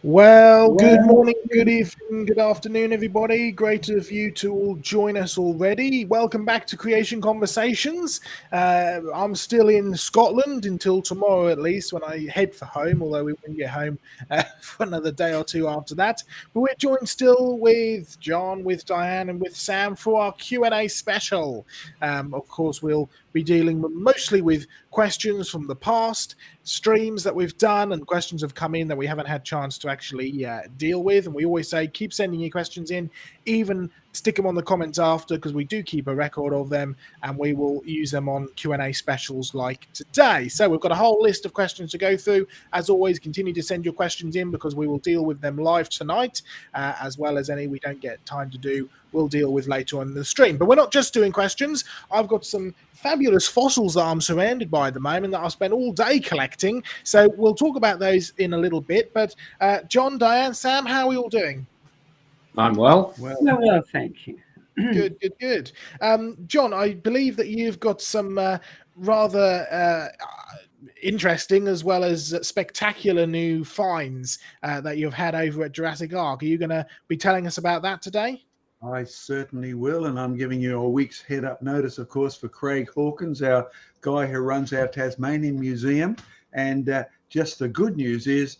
Well, good morning, good evening, good afternoon, everybody. Great of you to all join us already. Welcome back to Creation Conversations. I'm still in Scotland until tomorrow, at least, when I head for home, although we won't get home for another day or two after that. But we're joined still with John, with Diane, and with Sam for our Q&A special. Of course, we'll be dealing mostly with questions from the past, streams that we've done, and questions have come in that we haven't had chance to actually deal with. And we always say keep sending your questions in, even stick them on the comments after, because we do keep a record of them and we will use them on Q&A specials like today. So we've got a whole list of questions to go through. As always, continue to send your questions in because we will deal with them live tonight, as well as any we don't get time to do, we'll deal with later on in the stream. But we're not just doing questions. I've got some fabulous fossils that I'm surrounded by at the moment that I've spent all day collecting. So we'll talk about those in a little bit. But John, Diane, Sam, how are we all doing? I'm well. Well, thank you. Good. John, I believe that you've got some rather interesting as well as spectacular new finds that you've had over at Jurassic Ark. Are you going to be telling us about that today? I certainly will, and I'm giving you a week's head-up notice, of course, for Craig Hawkins, our guy who runs our Tasmanian Museum. And just the good news is,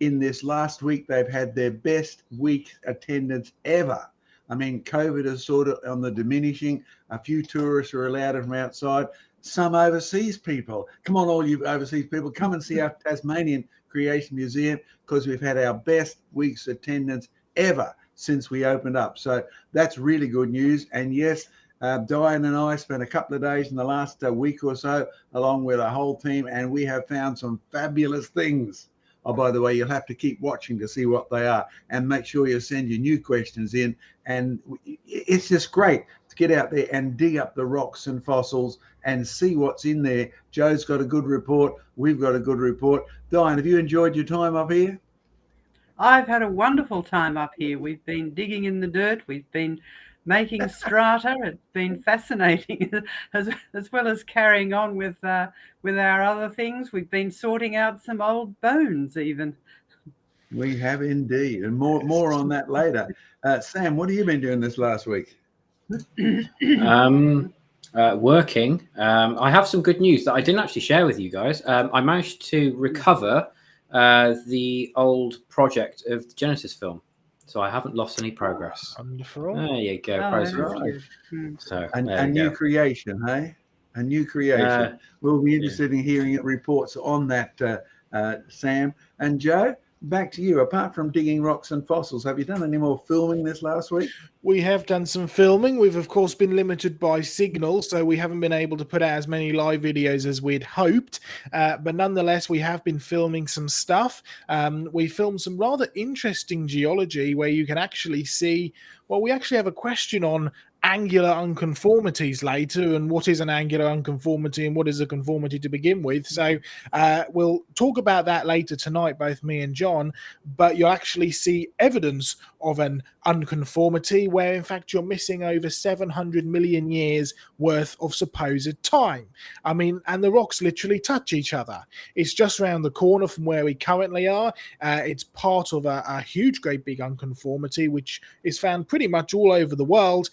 in this last week, they've had their best week attendance ever. I mean, COVID is sort of on the diminishing. A few tourists are allowed from outside. Some overseas people. Come on, all you overseas people, come and see our Tasmanian Creation Museum, because we've had our best week's attendance ever since we opened up. So that's really good news. And yes, Diane and I spent a couple of days in the last week or so along with a whole team, and we have found some fabulous things. Oh, by the way, you'll have to keep watching to see what they are, and make sure you send your new questions in. And it's just great to get out there and dig up the rocks and fossils and see what's in there. Joe's got a good report. We've got a good report. Diane, have you enjoyed your time up here? I've had a wonderful time up here. We've been digging in the dirt. We've been making strata. It's been fascinating, as well as carrying on with our other things. We've been sorting out some old bones even. We have indeed, and more on that later. Sam, what have you been doing this last week? Working. I have some good news that I didn't actually share with you guys. I managed to recover the old project of the Genesis film, so I haven't lost any progress. Wonderful. There you go. So a new creation, hey? A new creation. We'll be interested in hearing reports on that, Sam. And Joe, back to you. Apart from digging rocks and fossils, have you done any more filming this last week? We have done some filming. We've, of course, been limited by signal, so we haven't been able to put out as many live videos as we'd hoped. But nonetheless, we have been filming some stuff. We filmed some rather interesting geology where you can actually see, well, we actually have a question on angular unconformities later, and what is an angular unconformity and what is a conformity to begin with. So we'll talk about that later tonight, both me and John, but you'll actually see evidence of an unconformity where in fact you're missing over 700 million years worth of supposed time. I mean, and the rocks literally touch each other. It's just around the corner from where we currently are. It's part of a huge, great big unconformity which is found pretty much all over the world.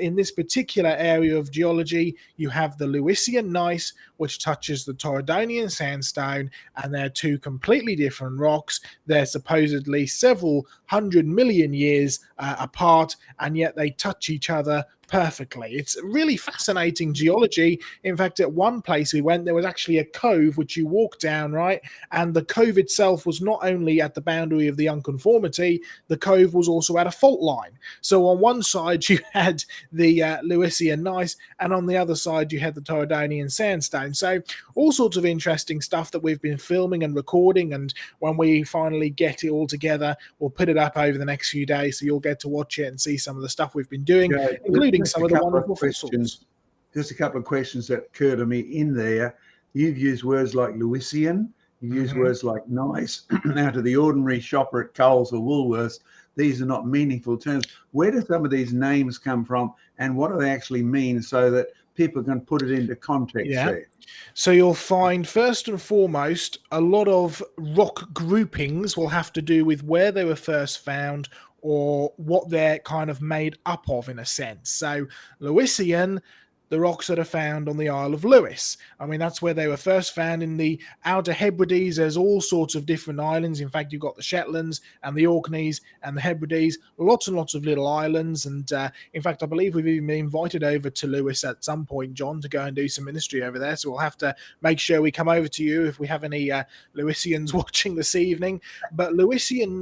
In this particular area of geology, you have the Lewisian gneiss, which touches the Torridonian sandstone, and they're two completely different rocks. They're supposedly several hundred million years apart, and yet they touch each other perfectly. It's really fascinating geology. In fact, at one place we went, there was actually a cove which you walk down, right? And the cove itself was not only at the boundary of the unconformity, the cove was also at a fault line. So on one side you had the Lewisian gneiss, and on the other side you had the Torridonian sandstone. So all sorts of interesting stuff that we've been filming and recording, and when we finally get it all together, we'll put it up over the next few days, so you'll get to watch it and see some of the stuff we've been doing, including some of the wonderful fossils. Just a couple of questions that occur to me in there. You've used words like Lewisian, you use words like gneiss. Now, to the ordinary shopper at Coles or Woolworths, these are not meaningful terms. Where do some of these names come from, and what do they actually mean, so that people can put it into context Yeah. there. So you'll find, first and foremost, a lot of rock groupings will have to do with where they were first found or what they're kind of made up of, in a sense. So Lewisian, the rocks that are found on the Isle of Lewis. I mean, that's where they were first found. In the Outer Hebrides, there's all sorts of different islands. In fact, you've got the Shetlands and the Orkneys and the Hebrides, lots and lots of little islands. And in fact, I believe we've even been invited over to Lewis at some point, John, to go and do some ministry over there. So we'll have to make sure we come over to you if we have any Lewisians watching this evening. But Lewisian,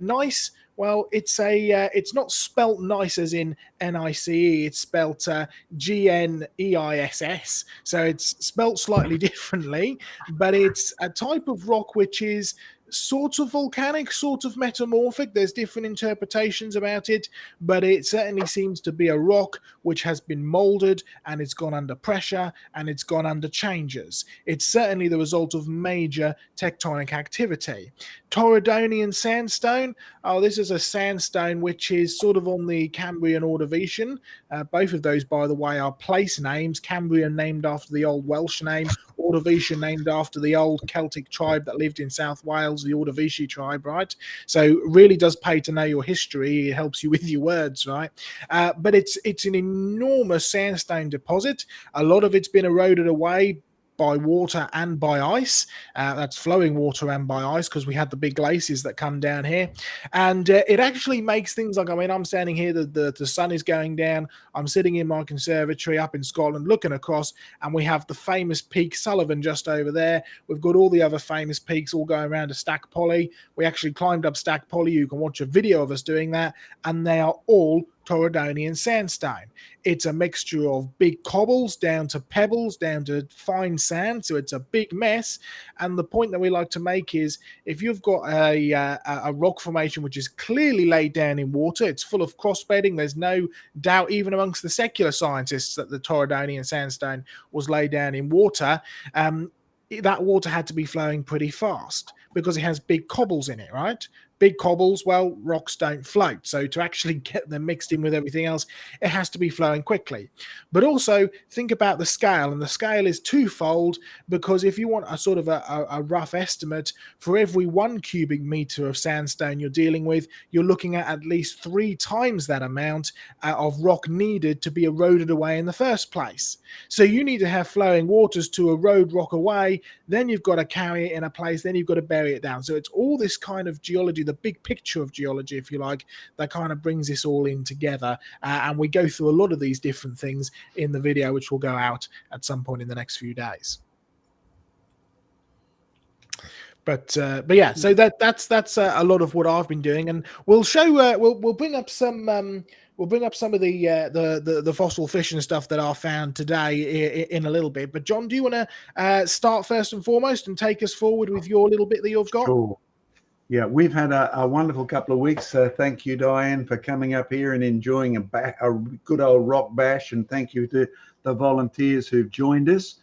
nice. Well, it's not spelt nice as in NICE. It's spelt GNEISS. So it's spelt slightly differently, but it's a type of rock which is sort of volcanic, sort of metamorphic. There's different interpretations about it, but it certainly seems to be a rock which has been molded and it's gone under pressure and it's gone under changes. It's certainly the result of major tectonic activity. Torridonian sandstone. Oh, this is a sandstone which is sort of on the Cambrian Ordovician. Both of those, by the way, are place names. Cambrian named after the old Welsh name, Ordovician named after the old Celtic tribe that lived in South Wales, the Ordovici tribe, right? So really does pay to know your history. It helps you with your words, right? But it's an enormous sandstone deposit. A lot of it's been eroded away by water and by ice. That's flowing water and by ice, because we had the big glaciers that come down here. And it actually makes things like, I mean, I'm standing here, the sun is going down. I'm sitting in my conservatory up in Scotland looking across, and we have the famous peak Sullivan just over there. We've got all the other famous peaks all going around to Stack Polly. We actually climbed up Stack Polly. You can watch a video of us doing that, and they are all Torridonian sandstone. It's a mixture of big cobbles down to pebbles, down to fine sand, so it's a big mess. And the point that we like to make is, if you've got a rock formation which is clearly laid down in water, it's full of cross-bedding, there's no doubt even amongst the secular scientists that the Torridonian sandstone was laid down in water. That water had to be flowing pretty fast because it has big cobbles in it, right? Big cobbles, well, rocks don't float. So to actually get them mixed in with everything else, it has to be flowing quickly. But also think about the scale, and the scale is twofold, because if you want a sort of a rough estimate, for every 1 cubic meter of sandstone you're dealing with, you're looking at least 3 times that amount of rock needed to be eroded away in the first place. So you need to have flowing waters to erode rock away, then you've got to carry it in a place, then you've got to bury it down. So it's all this kind of geology, the big picture of geology, if you like, that kind of brings this all in together. And we go through a lot of these different things in the video, which will go out at some point in the next few days. But yeah, so that's a lot of what I've been doing, and we'll show we'll bring up some of the fossil fish and stuff that are found today in a little bit. But John, do you want to start first and foremost and take us forward with your little bit that you've got? Sure. Yeah, we've had a wonderful couple of weeks. Thank you, Diane, for coming up here and enjoying a good old rock bash. And thank you to the volunteers who've joined us.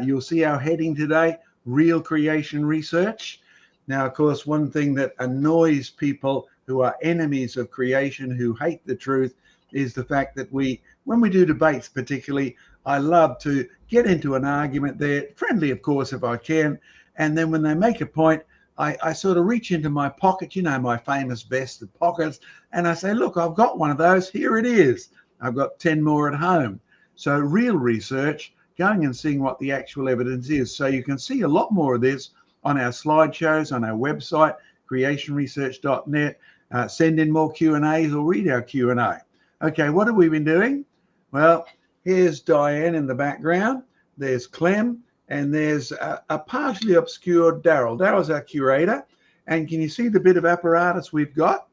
You'll see our heading today, Real Creation Research. Now, of course, one thing that annoys people who are enemies of creation, who hate the truth, is the fact that when we do debates particularly, I love to get into an argument there, friendly, of course, if I can. And then when they make a point, I sort of reach into my pocket, you know, my famous vest of pockets, and I say, look, I've got one of those. Here it is. I've got 10 more at home. So real research, going and seeing what the actual evidence is. So you can see a lot more of this on our slideshows, on our website, creationresearch.net. Send in more Q&As or read our Q&A. Okay, what have we been doing? Well, here's Diane in the background. There's Clem. And there's a partially obscured Daryl. Daryl's our curator. And can you see the bit of apparatus we've got?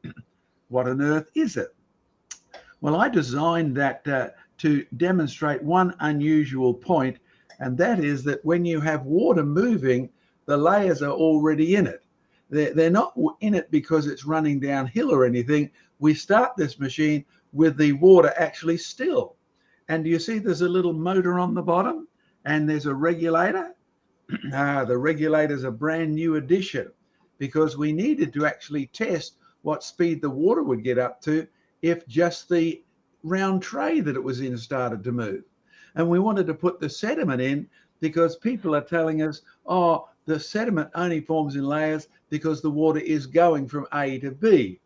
What on earth is it? Well, I designed that to demonstrate one unusual point, and that is that when you have water moving, the layers are already in it. They're not in it because it's running downhill or anything. We start this machine with the water actually still. And do you see there's a little motor on the bottom? And there's a regulator. The regulator's a brand new addition, because we needed to actually test what speed the water would get up to if just the round tray that it was in started to move. And we wanted to put the sediment in because people are telling us, oh, the sediment only forms in layers because the water is going from A to B.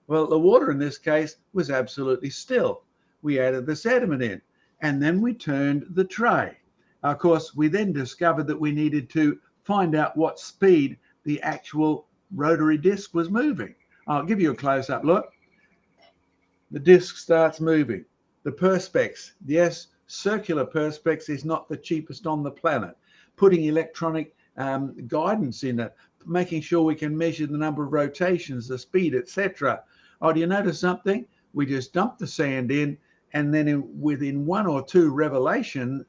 Well, the water in this case was absolutely still. We added the sediment in, and then we turned the tray. Of course, we then discovered that we needed to find out what speed the actual rotary disc was moving. I'll give you a close-up look. The disc starts moving. The perspex, yes, circular perspex is not the cheapest on the planet. Putting electronic guidance in it, making sure we can measure the number of rotations, the speed, etc. Oh, do you notice something? We just dumped the sand in, and then within one or two revelations,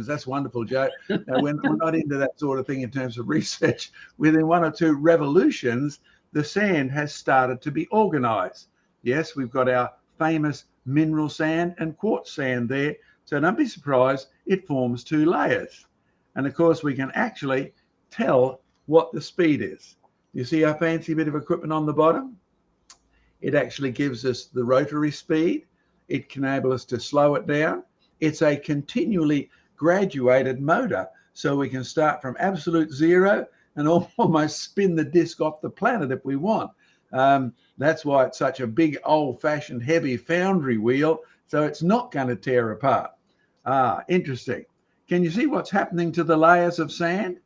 that's wonderful, Joe. We're not into that sort of thing in terms of research. Within one or two revolutions, the sand has started to be organized. Yes, we've got our famous mineral sand and quartz sand there. So don't be surprised, it forms two layers. And of course, we can actually tell what the speed is. You see our fancy bit of equipment on the bottom? It actually gives us the rotary speed. It can enable us to slow it down. It's a continually graduated motor, so we can start from absolute zero and almost spin the disc off the planet if we want. That's why it's such a big, old-fashioned, heavy foundry wheel, so it's not going to tear apart. Interesting. Can you see what's happening to the layers of sand?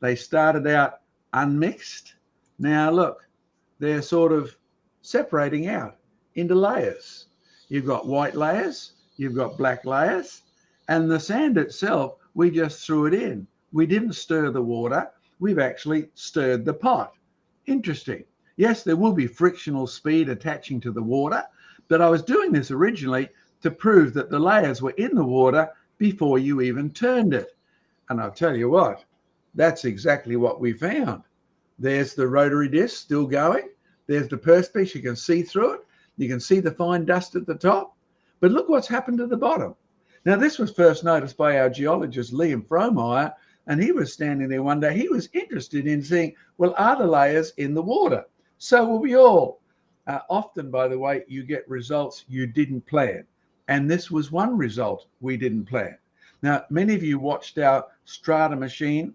They started out unmixed. Now look, they're sort of separating out into layers. You've got white layers, you've got black layers, and the sand itself, we just threw it in. We didn't stir the water, we've actually stirred the pot. Interesting. Yes, there will be frictional speed attaching to the water, but I was doing this originally to prove that the layers were in the water before you even turned it. And I'll tell you what, that's exactly what we found. There's the rotary disc still going. There's the perspex, you can see through it. You can see the fine dust at the top. But look what's happened to the bottom. Now, this was first noticed by our geologist, Liam Fromeyer, and he was standing there one day. He was interested in seeing, well, are the layers in the water? So will we all. Often, by the way, you get results you didn't plan. And this was one result we didn't plan. Now, many of you watched our strata machine.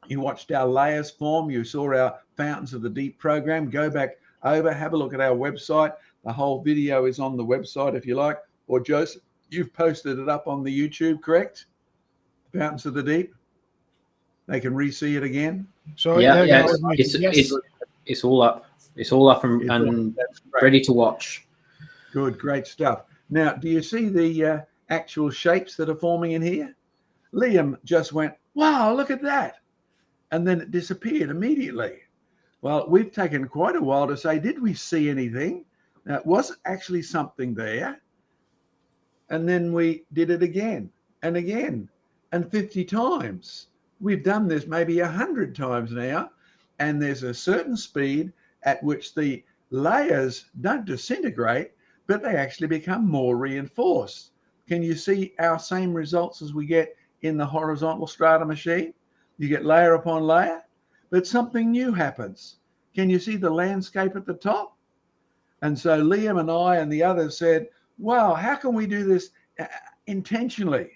You watched our layers form. You saw our Fountains of the Deep program. Go back over, have a look at our website. The whole video is on the website if you like. Or Joseph, you've posted it up on the YouTube, correct? Fountains of the Deep. They can re-see it again. So yeah, yes. It's all up. It's all up and ready to watch. Good, great stuff. Now, do you see the actual shapes that are forming in here? Liam just went, wow, look at that. And then it disappeared immediately. Well, we've taken quite a while to say, did we see anything? Now, it was actually something there. And then we did it again and again and 50 times. We've done this maybe 100 times now. And there's a certain speed at which the layers don't disintegrate, but they actually become more reinforced. Can you see our same results as we get in the horizontal strata machine? You get layer upon layer, but something new happens. Can you see the landscape at the top? And so Liam and I and the others said, wow, how can we do this intentionally?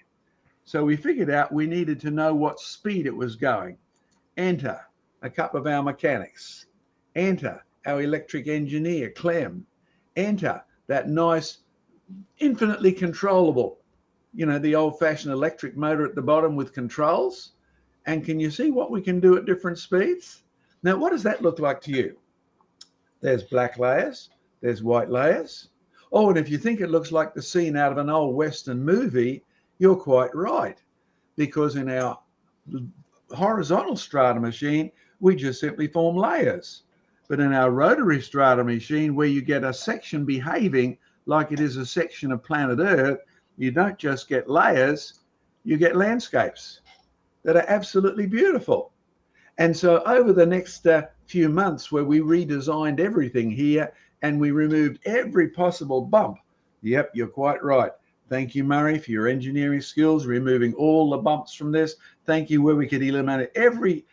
So we figured out we needed to know what speed it was going. Enter a couple of our mechanics. Enter our electric engineer, Clem. Enter that nice, infinitely controllable, the old-fashioned electric motor at the bottom with controls. And can you see what we can do at different speeds? Now, what does that look like to you? There's black layers. There's white layers. Oh, and if you think it looks like the scene out of an old Western movie, you're quite right. Because in our horizontal strata machine, we just simply form layers. But in our rotary strata machine, where you get a section behaving like it is a section of planet Earth, you don't just get layers, you get landscapes that are absolutely beautiful. And so over the next few months, where we redesigned everything here and we removed every possible bump. Yep, you're quite right. Thank you, Murray, for your engineering skills, removing all the bumps from this. Thank you, where we could eliminate every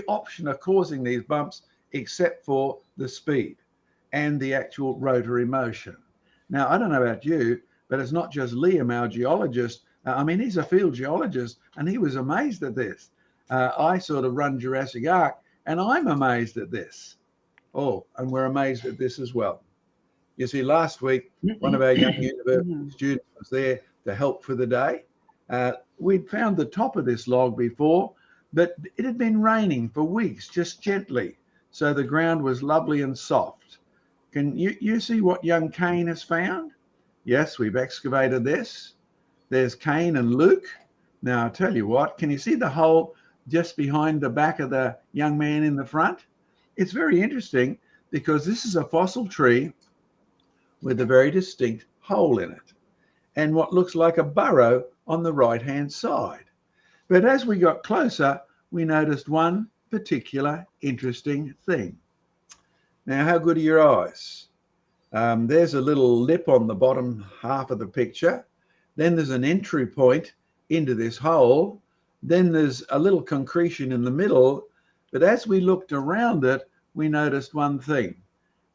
option of causing these bumps except for the speed and the actual rotary motion. Now, I don't know about you, but it's not just Liam, our geologist, I mean, he's a field geologist, and he was amazed at this. I sort of run Jurassic Ark, and I'm amazed at this. Oh, and we're amazed at this as well. You see, last week, one of our young university students was there to help for the day. We'd found the top of this log before, but it had been raining for weeks, just gently. So the ground was lovely and soft. Can you see what young Cain has found? Yes, we've excavated this. There's Cain and Luke. Now, I'll tell you what, can you see the hole just behind the back of the young man in the front? It's very interesting because this is a fossil tree with a very distinct hole in it and what looks like a burrow on the right-hand side. But as we got closer, we noticed one particular interesting thing. Now, how good are your eyes? There's a little lip on the bottom half of the picture. Then there's an entry point into this hole. Then there's a little concretion in the middle. But as we looked around it, we noticed one thing.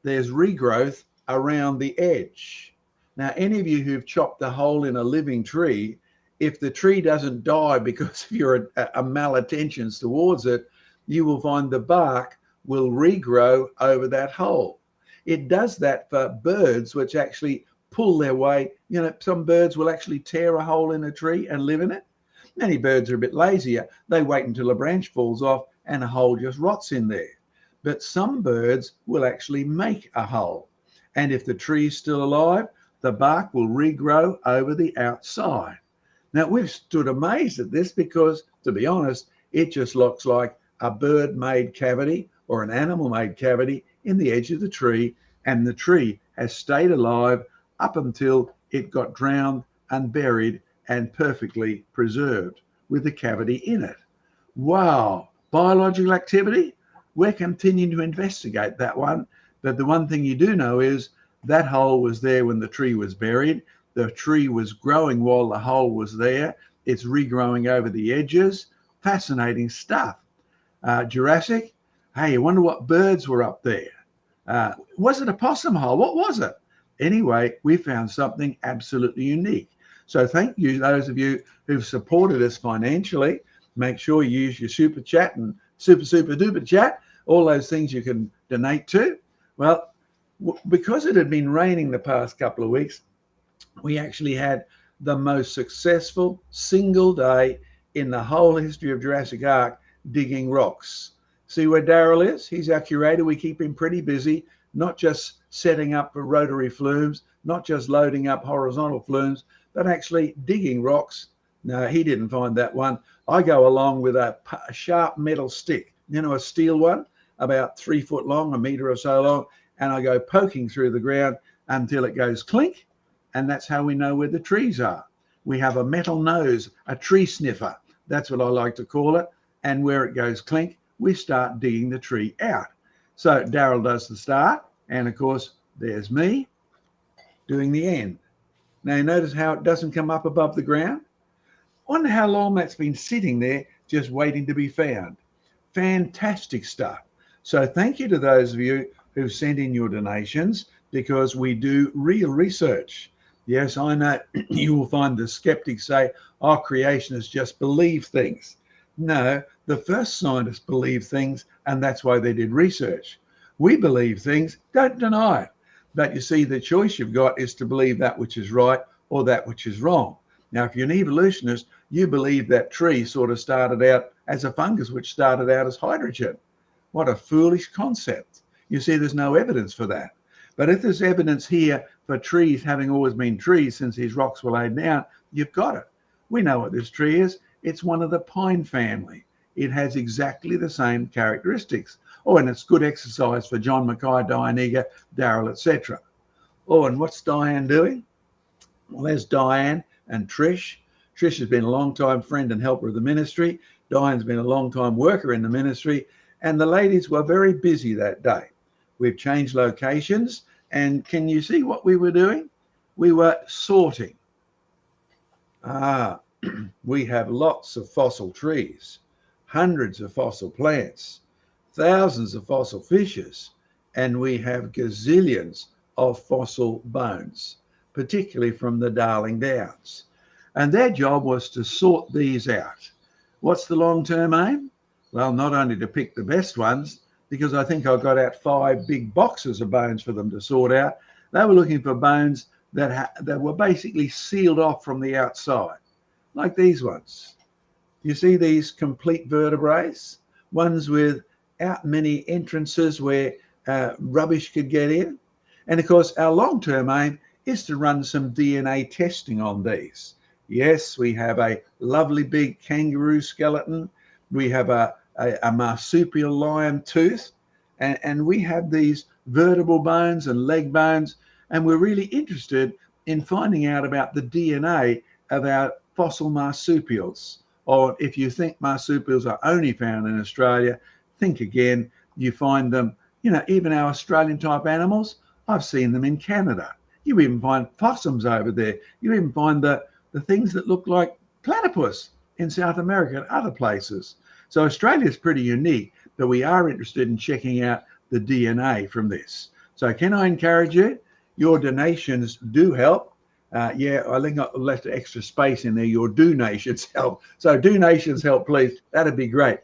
There's regrowth around the edge. Now, any of you who've chopped a hole in a living tree, if the tree doesn't die because of your malattentions towards it, you will find the bark will regrow over that hole. It does that for birds, which actually pull their way. You know, some birds will actually tear a hole in a tree and live in it. Many birds are a bit lazier. They wait until a branch falls off and a hole just rots in there. But some birds will actually make a hole. And if the tree is still alive, the bark will regrow over the outside. Now, we've stood amazed at this because, to be honest, it just looks like a bird-made cavity or an animal-made cavity in the edge of the tree, and the tree has stayed alive up until it got drowned and buried and perfectly preserved with the cavity in it. Wow, biological activity? We're continuing to investigate that one, but the one thing you do know is that hole was there when the tree was buried. The tree was growing while the hole was there. It's regrowing over the edges. Fascinating stuff. Jurassic, hey, I wonder what birds were up there. Was it a possum hole? What was it? Anyway, we found something absolutely unique. So thank you, those of you who've supported us financially. Make sure you use your super chat and super duper chat, all those things you can donate to. Well, because it had been raining the past couple of weeks, we actually had the most successful single day in the whole history of Jurassic Ark digging rocks. See where Daryl is? He's our curator. We keep him pretty busy, not just setting up rotary flumes, not just loading up horizontal flumes, but actually digging rocks. No, he didn't find that one. I go along with a sharp metal stick, you know, a steel one, about 3 foot long, a meter or so long, and I go poking through the ground until it goes clink, and that's how we know where the trees are. We have a metal nose, a tree sniffer. That's what I like to call it. And where it goes clink, we start digging the tree out. So Daryl does the start, and of course, there's me doing the end. Now, you notice how it doesn't come up above the ground? Wonder how long that's been sitting there just waiting to be found. Fantastic stuff. So thank you to those of you who've sent in your donations, because we do real research. Yes, I know you will find the skeptics say, oh, creationists just believe things. No, the first scientists believed things, and that's why they did research. We believe things, don't deny it. But you see, the choice you've got is to believe that which is right or that which is wrong. Now, if you're an evolutionist, you believe that tree sort of started out as a fungus, which started out as hydrogen. What a foolish concept. You see, there's no evidence for that. But if there's evidence here for trees having always been trees since these rocks were laid down, you've got it. We know what this tree is. It's one of the pine family. It has exactly the same characteristics. Oh, and it's good exercise for John Mackay, Diane Eager, Daryl, etc. Oh, and what's Diane doing? Well, there's Diane and Trish. Trish has been a long-time friend and helper of the ministry. Diane's been a long-time worker in the ministry. And the ladies were very busy that day. We've changed locations. And can you see what we were doing? We were sorting. We have lots of fossil trees, hundreds of fossil plants, thousands of fossil fishes, and we have gazillions of fossil bones, particularly from the Darling Downs. And their job was to sort these out. What's the long-term aim? Well, not only to pick the best ones, because I think I got out 5 big boxes of bones for them to sort out. They were looking for bones that were basically sealed off from the outside, like these ones. You see these complete vertebrae, ones without many entrances where rubbish could get in. And of course, our long-term aim is to run some DNA testing on these. Yes, we have a lovely big kangaroo skeleton. We have a marsupial lion tooth, and we have these vertebral bones and leg bones, and we're really interested in finding out about the DNA of our fossil marsupials. Or if you think marsupials are only found in Australia, think again. You find them, even our Australian type animals, I've seen them in Canada. You even find possums over there. You even find the things that look like platypus in South America and other places. So Australia is pretty unique, but we are interested in checking out the DNA from this. So can I encourage you? Your donations do help. I think I left extra space in there. Your donations help. So donations help, please. That'd be great.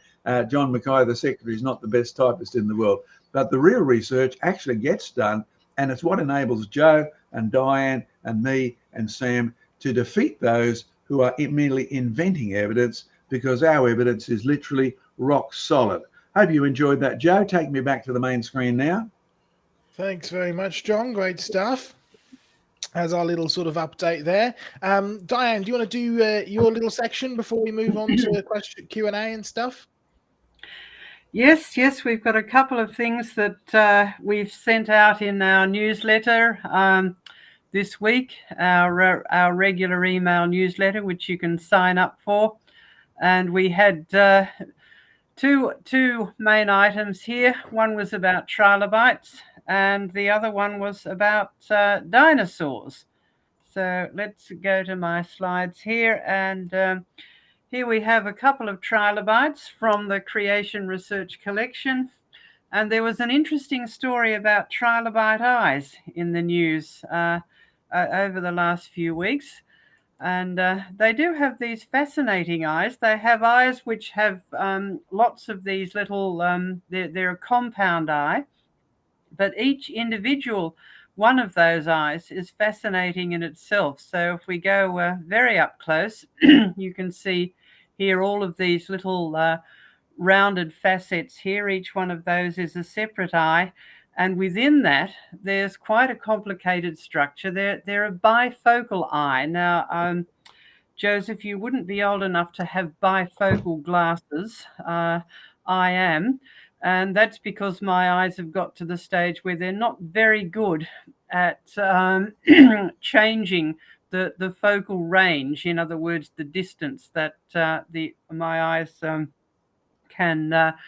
John Mackay, the secretary, is not the best typist in the world, but the real research actually gets done, and it's what enables Joe and Diane and me and Sam to defeat those who are merely inventing evidence, because our evidence is literally rock solid. Hope you enjoyed that, Joe. Take me back to the main screen now. Thanks very much, John. Great stuff. As our little sort of update there. Diane, do you want to do your little section before we move on to question Q&A and stuff? Yes, we've got a couple of things that we've sent out in our newsletter this week, our regular email newsletter, which you can sign up for. And we had two main items here. One was about trilobites, and the other one was about dinosaurs. So let's go to my slides here, and here we have a couple of trilobites from the Creation Research Collection. And there was an interesting story about trilobite eyes in the news over the last few weeks. And they do have these fascinating eyes. They have eyes which have lots of these little, they're a compound eye, but each individual one of those eyes is fascinating in itself. So if we go very up close, you can see here all of these little rounded facets here. Each one of those is a separate eye. And within that, there's quite a complicated structure. They're a bifocal eye. Now, Joseph, you wouldn't be old enough to have bifocal glasses. I am. And that's because my eyes have got to the stage where they're not very good at changing the focal range. In other words, the distance that my eyes can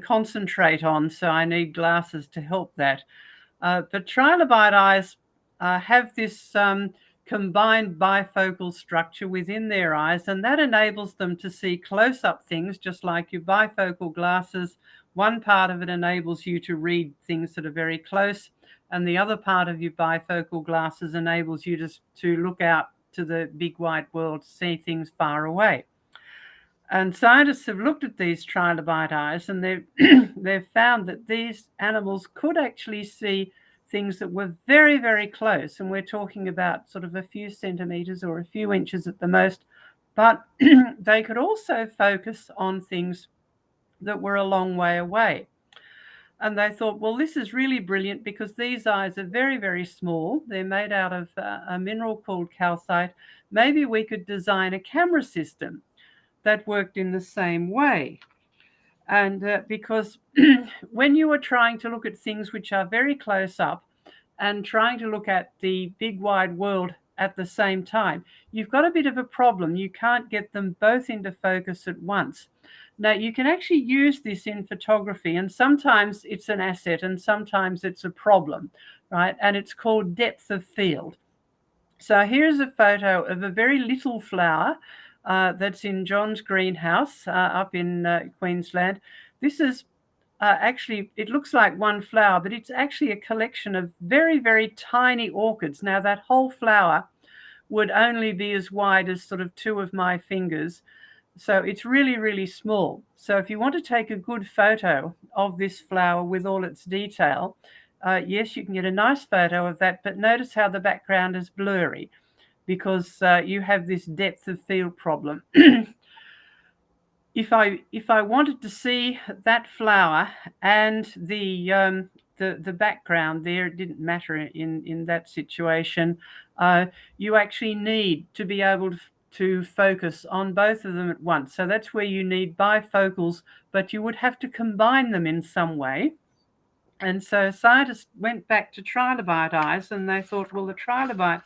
concentrate on. So I need glasses to help that. But trilobite eyes have this combined bifocal structure within their eyes, and that enables them to see close-up things, just like your bifocal glasses. One part of it enables you to read things that are very close, and the other part of your bifocal glasses enables you to look out to the big wide world, to see things far away. And scientists have looked at these trilobite eyes, and they've found that these animals could actually see things that were very, very close. And we're talking about sort of a few centimeters or a few inches at the most. But they could also focus on things that were a long way away. And they thought, well, this is really brilliant because these eyes are very, very small. They're made out of a mineral called calcite. Maybe we could design a camera system that worked in the same way. And because when you are trying to look at things which are very close up and trying to look at the big wide world at the same time, you've got a bit of a problem. You can't get them both into focus at once. Now, you can actually use this in photography, and sometimes it's an asset and sometimes it's a problem, right? And it's called depth of field. So here's a photo of a very little flower that's in John's greenhouse up in Queensland. This is actually, it looks like one flower, but it's actually a collection of very, very tiny orchids. Now, that whole flower would only be as wide as sort of 2 of my fingers. So it's really, really small. So if you want to take a good photo of this flower with all its detail, yes, you can get a nice photo of that, but notice how the background is blurry because you have this depth of field problem. If I wanted to see that flower and the background there, it didn't matter in that situation. You actually need to be able to focus on both of them at once. So that's where you need bifocals, but you would have to combine them in some way. And so scientists went back to trilobite eyes and they thought, well, the trilobite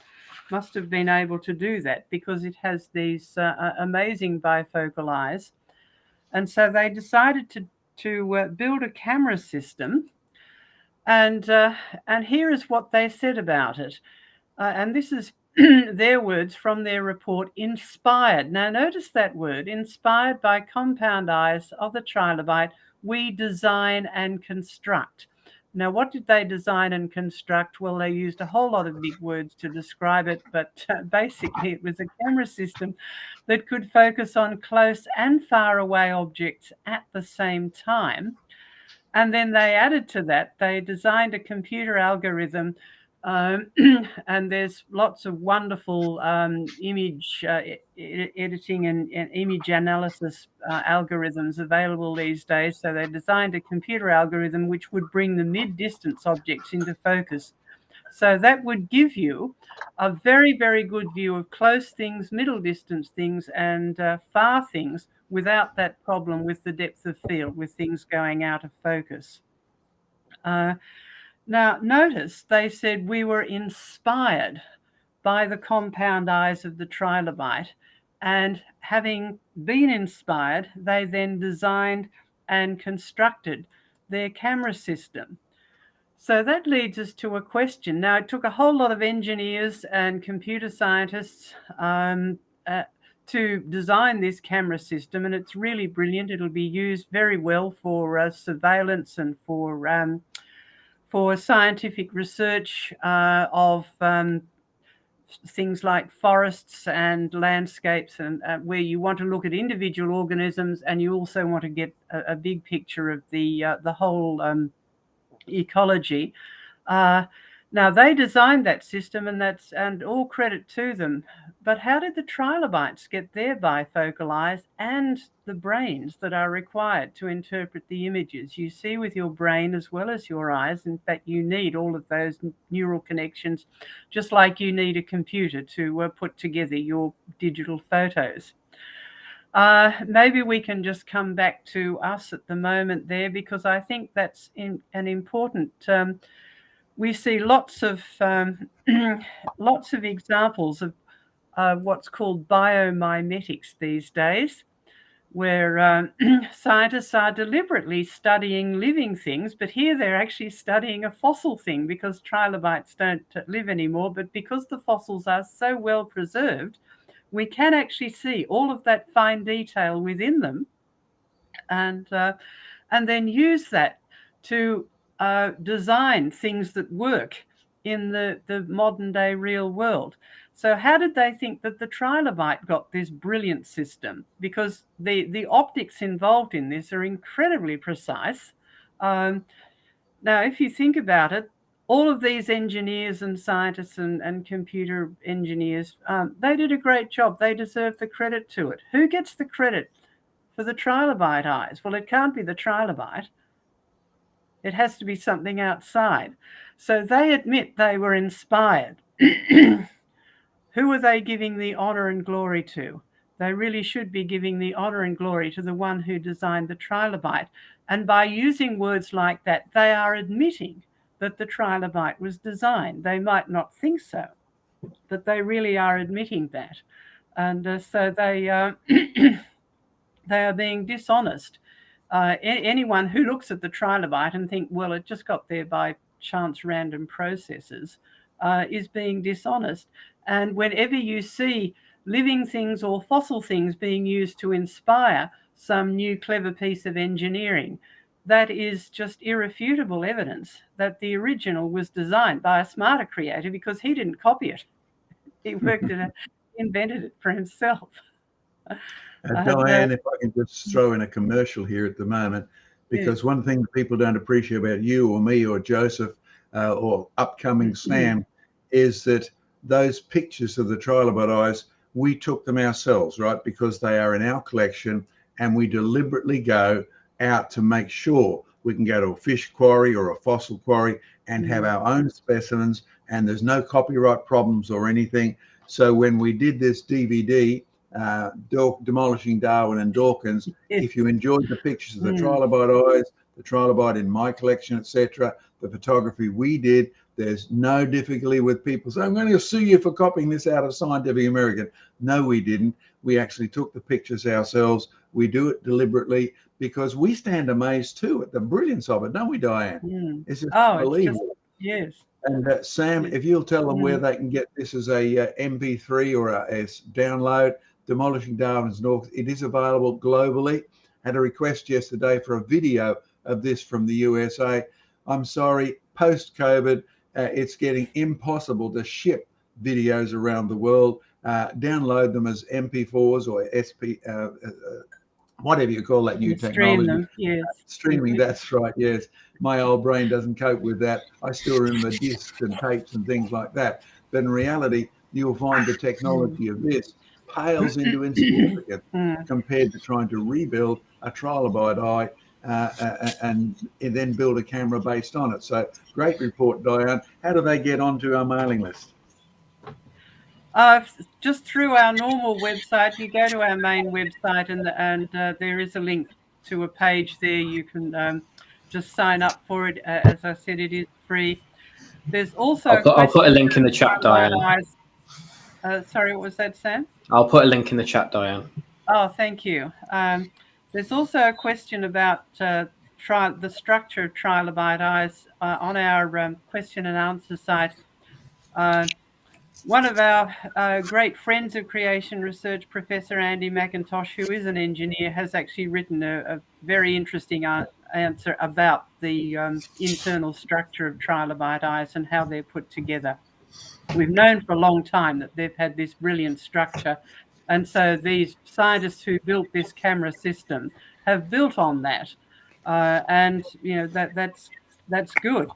must have been able to do that because it has these amazing bifocal eyes. And so they decided to build a camera system. And here is what they said about it. And this is their words from their report, inspired. Now, notice that word, inspired by compound eyes of the trilobite, we design and construct. Now, what did they design and construct? Well, they used a whole lot of big words to describe it, but basically it was a camera system that could focus on close and far away objects at the same time. And then they added to that, they designed a computer algorithm, and there's lots of wonderful image editing and image analysis algorithms available these days. So they designed a computer algorithm which would bring the mid-distance objects into focus. So that would give you a very, very good view of close things, middle distance things, and far things without that problem with the depth of field, with things going out of focus. Now, notice they said we were inspired by the compound eyes of the trilobite, and having been inspired, they then designed and constructed their camera system. So that leads us to a question. Now, it took a whole lot of engineers and computer scientists to design this camera system, and it's really brilliant. It'll be used very well for surveillance and for scientific research of things like forests and landscapes, and where you want to look at individual organisms, and you also want to get a big picture of the whole ecology. Now they designed that system, and all credit to them. But how did the trilobites get their bifocal eyes and the brains that are required to interpret the images? You see with your brain as well as your eyes. In fact, you need all of those neural connections, just like you need a computer to put together your digital photos. Maybe we can just come back to us at the moment there, because I think that's an important. We see lots of examples of what's called biomimetics these days, where scientists are deliberately studying living things, but here they're actually studying a fossil thing, because trilobites don't live anymore, but because the fossils are so well preserved, we can actually see all of that fine detail within them, and then use that to design things that work in the modern day real world. So how did they think that the trilobite got this brilliant system? Because the optics involved in this are incredibly precise. Now, if you think about it, all of these engineers and scientists and computer engineers, they did a great job. They deserve the credit to it. Who gets the credit for the trilobite eyes? Well, it can't be the trilobite. It has to be something outside. So they admit they were inspired. Who are they giving the honor and glory to? They really should be giving the honor and glory to the one who designed the trilobite. And by using words like that, they are admitting that the trilobite was designed. They might not think so, but they really are admitting that. And so they are being dishonest. Anyone who looks at the trilobite and think, well, it just got there by chance random processes, is being dishonest. And whenever you see living things or fossil things being used to inspire some new clever piece of engineering, that is just irrefutable evidence that the original was designed by a smarter creator, because he didn't copy it. He worked in he invented it for himself. Diane, if I can just throw in a commercial here at the moment, because Yes. one thing that people don't appreciate about you or me or Joseph or upcoming Sam is that those pictures of the trilobite eyes, we took them ourselves, right? Because they are in our collection, and we deliberately go out to make sure we can go to a fish quarry or a fossil quarry and have our own specimens, and there's no copyright problems or anything. So when we did this DVD, Demolishing Darwin and Dawkins, if you enjoyed the pictures of the trilobite eyes, the trilobite in my collection, etc., the photography we did, there's no difficulty with people saying, I'm going to sue you for copying this out of Scientific American. No, we didn't. We actually took the pictures ourselves. We do it deliberately because we stand amazed too at the brilliance of it, don't we, Diane? It's just unbelievable. Yes. And Sam, if you'll tell them where they can get this as a MP3 or a download, Demolishing Darwin's North, it is available globally. Had a request yesterday for a video of this from the USA. I'm sorry, post-COVID, it's getting impossible to ship videos around the world. Download them as MP4s or SP, whatever you call that new technology. Stream them, yes. Streaming, that's right, yes. My old brain doesn't cope with that. I still remember discs and tapes and things like that. But in reality, you'll find the technology of this pales into insignificance compared to trying to rebuild a trilobite eye and then build a camera based on it. So great report, Diane. How do they get onto our mailing list? Just through our normal website. You go to our main website and there is a link to a page there. You can just sign up for it. As I said, it is free. There's also I'll put a link in the chat, Diane. Sorry, what was that, Sam? I'll put a link in the chat, Diane. Oh, thank you. There's also a question about the structure of trilobite eyes on our question and answer site. One of our great friends of creation research, Professor Andy McIntosh, who is an engineer, has actually written a very interesting answer about the internal structure of trilobite eyes and how they're put together. We've known for a long time that they've had this brilliant structure. And so these scientists who built this camera system have built on that. And, you know, that's good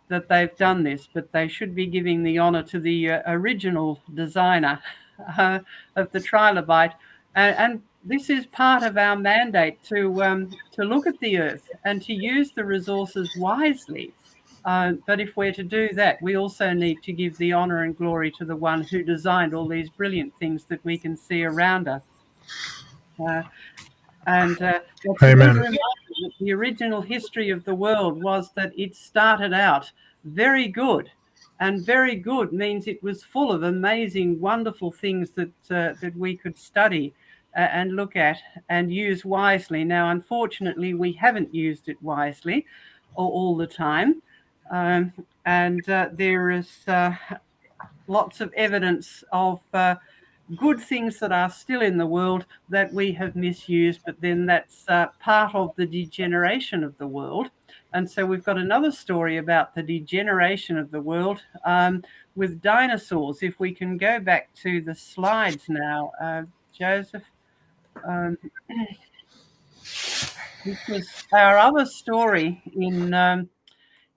that they've done this, but they should be giving the honor to the original designer of the trilobite. And this is part of our mandate to look at the Earth and to use the resources wisely. But if we're to do that, we also need to give the honor and glory to the one who designed all these brilliant things that we can see around us. Amen. The original history of the world was that it started out very good, and very good means it was full of amazing, wonderful things that we could study and look at and use wisely. Now, unfortunately, we haven't used it wisely all the time. There is lots of evidence of good things that are still in the world that we have misused, but then that's part of the degeneration of the world. And so we've got another story about the degeneration of the world with dinosaurs. If we can go back to the slides now, Joseph. This was our other story in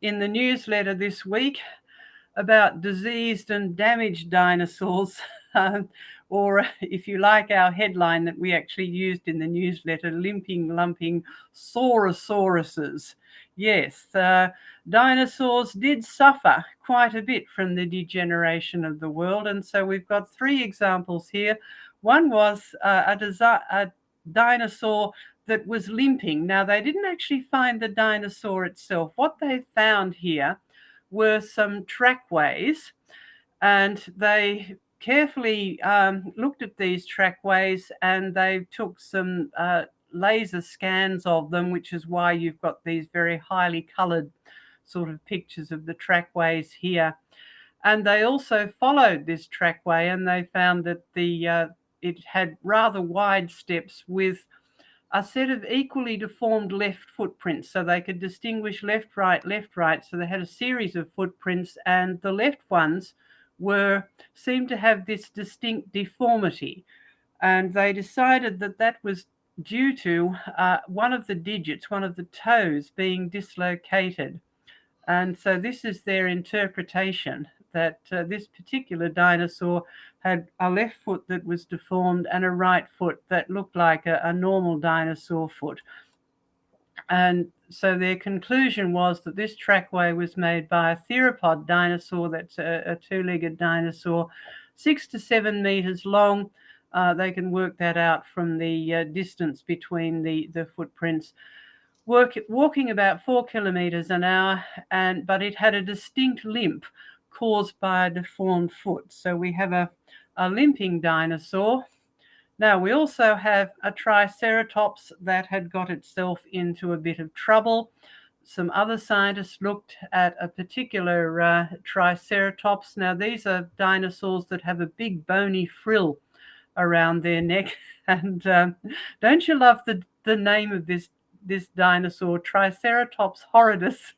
the newsletter this week about diseased and damaged dinosaurs, or if you like, our headline that we actually used in the newsletter, limping, lumping saurosauruses. Yes, dinosaurs did suffer quite a bit from the degeneration of the world, and so we've got three examples here. One was a dinosaur that was limping. Now, they didn't actually find the dinosaur itself. What they found here were some trackways, and they carefully looked at these trackways, and they took some laser scans of them, which is why you've got these very highly colored sort of pictures of the trackways here. And they also followed this trackway, and they found that it had rather wide steps with a set of equally deformed left footprints, so they could distinguish left, right. So they had a series of footprints, and the left ones seemed to have this distinct deformity. And they decided that that was due to one of the digits, one of the toes, being dislocated. And so this is their interpretation, that this particular dinosaur had a left foot that was deformed and a right foot that looked like a normal dinosaur foot. And so their conclusion was that this trackway was made by a theropod dinosaur, that's a two-legged dinosaur, 6 to 7 meters long. They can work that out from the distance between the footprints. Walking about 4 kilometers an hour, but it had a distinct limp caused by a deformed foot. So we have a limping dinosaur. Now, we also have a Triceratops that had got itself into a bit of trouble. Some other scientists looked at a particular Triceratops. Now, these are dinosaurs that have a big bony frill around their neck. And don't you love the name of this dinosaur, Triceratops horridus?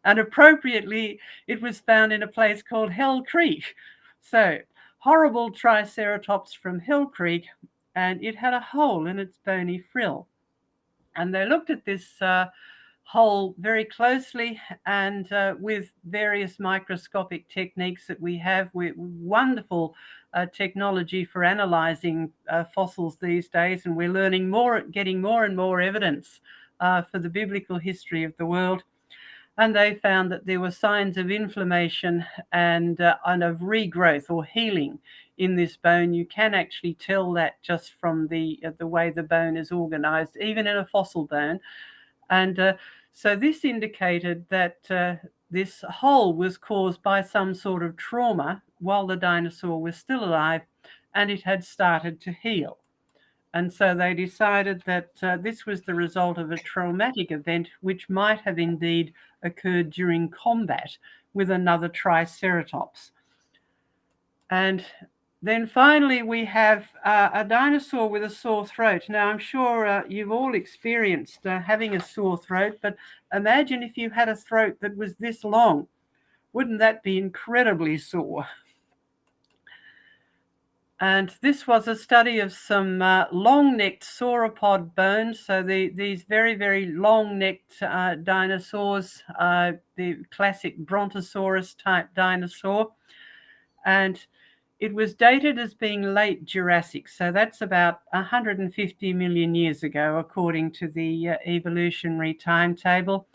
And appropriately, it was found in a place called Hell Creek. So, horrible Triceratops from Hell Creek, and it had a hole in its bony frill. And they looked at this hole very closely, and with various microscopic techniques that we have, with wonderful technology for analyzing fossils these days, and we're learning more, getting more and more evidence for the biblical history of the world. And they found that there were signs of inflammation and of regrowth or healing in this bone. You can actually tell that just from the way the bone is organized, even in a fossil bone. And so this indicated that this hole was caused by some sort of trauma while the dinosaur was still alive, and it had started to heal. And so they decided that this was the result of a traumatic event, which might have indeed occurred during combat with another Triceratops. And then finally, we have a dinosaur with a sore throat. Now, I'm sure you've all experienced having a sore throat, but imagine if you had a throat that was this long. Wouldn't that be incredibly sore? And this was a study of some long-necked sauropod bones. So these very, very long-necked dinosaurs, the classic Brontosaurus type dinosaur. And it was dated as being late Jurassic. So that's about 150 million years ago, according to the evolutionary timetable.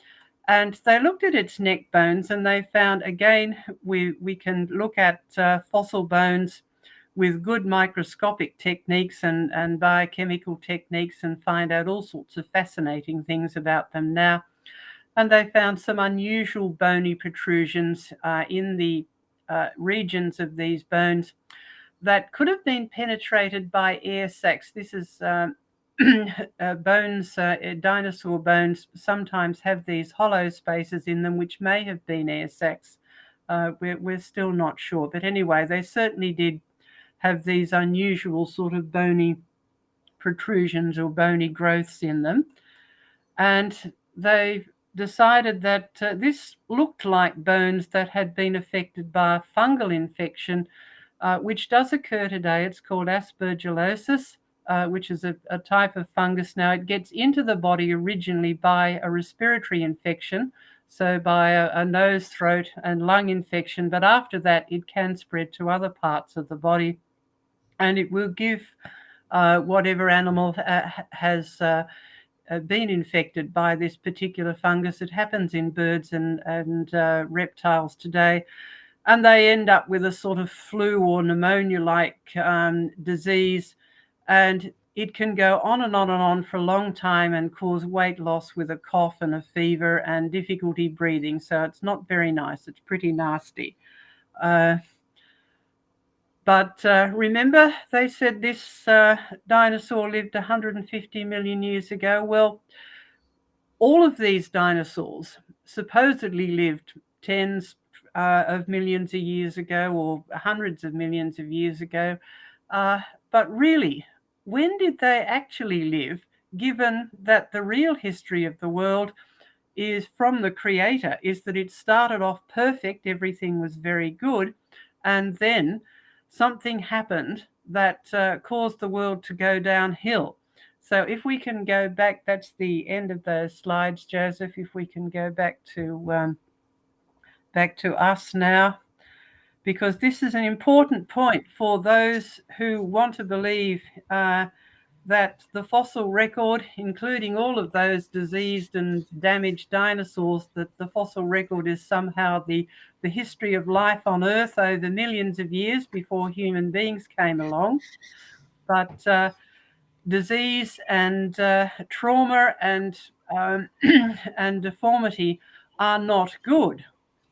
And they looked at its neck bones, and they found, again, we can look at fossil bones with good microscopic techniques and biochemical techniques and find out all sorts of fascinating things about them now. And they found some unusual bony protrusions in the regions of these bones that could have been penetrated by air sacs. This is bones, dinosaur bones sometimes have these hollow spaces in them, which may have been air sacs. We're still not sure. But anyway, they certainly did have these unusual sort of bony protrusions or bony growths in them. And they decided that this looked like bones that had been affected by a fungal infection, which does occur today. It's called aspergillosis, which is a type of fungus. Now, it gets into the body originally by a respiratory infection, so by a nose, throat, and lung infection. But after that, it can spread to other parts of the body, and it will give whatever animal has been infected by this particular fungus. It happens in birds and reptiles today, and they end up with a sort of flu or pneumonia-like disease, and it can go on and on and on for a long time and cause weight loss with a cough and a fever and difficulty breathing. So it's not very nice. It's pretty nasty. But remember, they said this dinosaur lived 150 million years ago. Well, all of these dinosaurs supposedly lived tens of millions of years ago or hundreds of millions of years ago. But really, when did they actually live, given that the real history of the world is from the Creator, is that it started off perfect, everything was very good, and then something happened that caused the world to go downhill. So if we can go back, that's the end of those slides, Joseph. If we can go back to us now, because this is an important point for those who want to believe that the fossil record, including all of those diseased and damaged dinosaurs, that the fossil record is somehow the history of life on Earth over millions of years before human beings came along. But disease and trauma and and deformity are not good.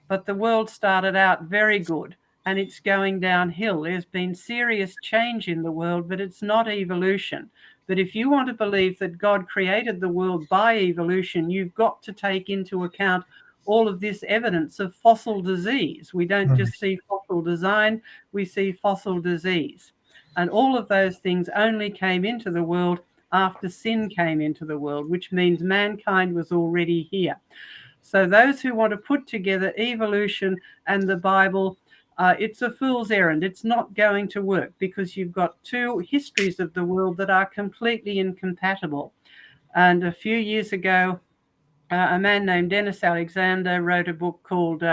But the world started out very good, and it's going downhill. There's been serious change in the world, but it's not evolution. But if you want to believe that God created the world by evolution, you've got to take into account all of this evidence of fossil disease. We don't just see fossil design, we see fossil disease. And all of those things only came into the world after sin came into the world, which means mankind was already here. So those who want to put together evolution and the Bible, it's a fool's errand. It's not going to work, because you've got two histories of the world that are completely incompatible. And a few years ago, a man named Dennis Alexander wrote a book called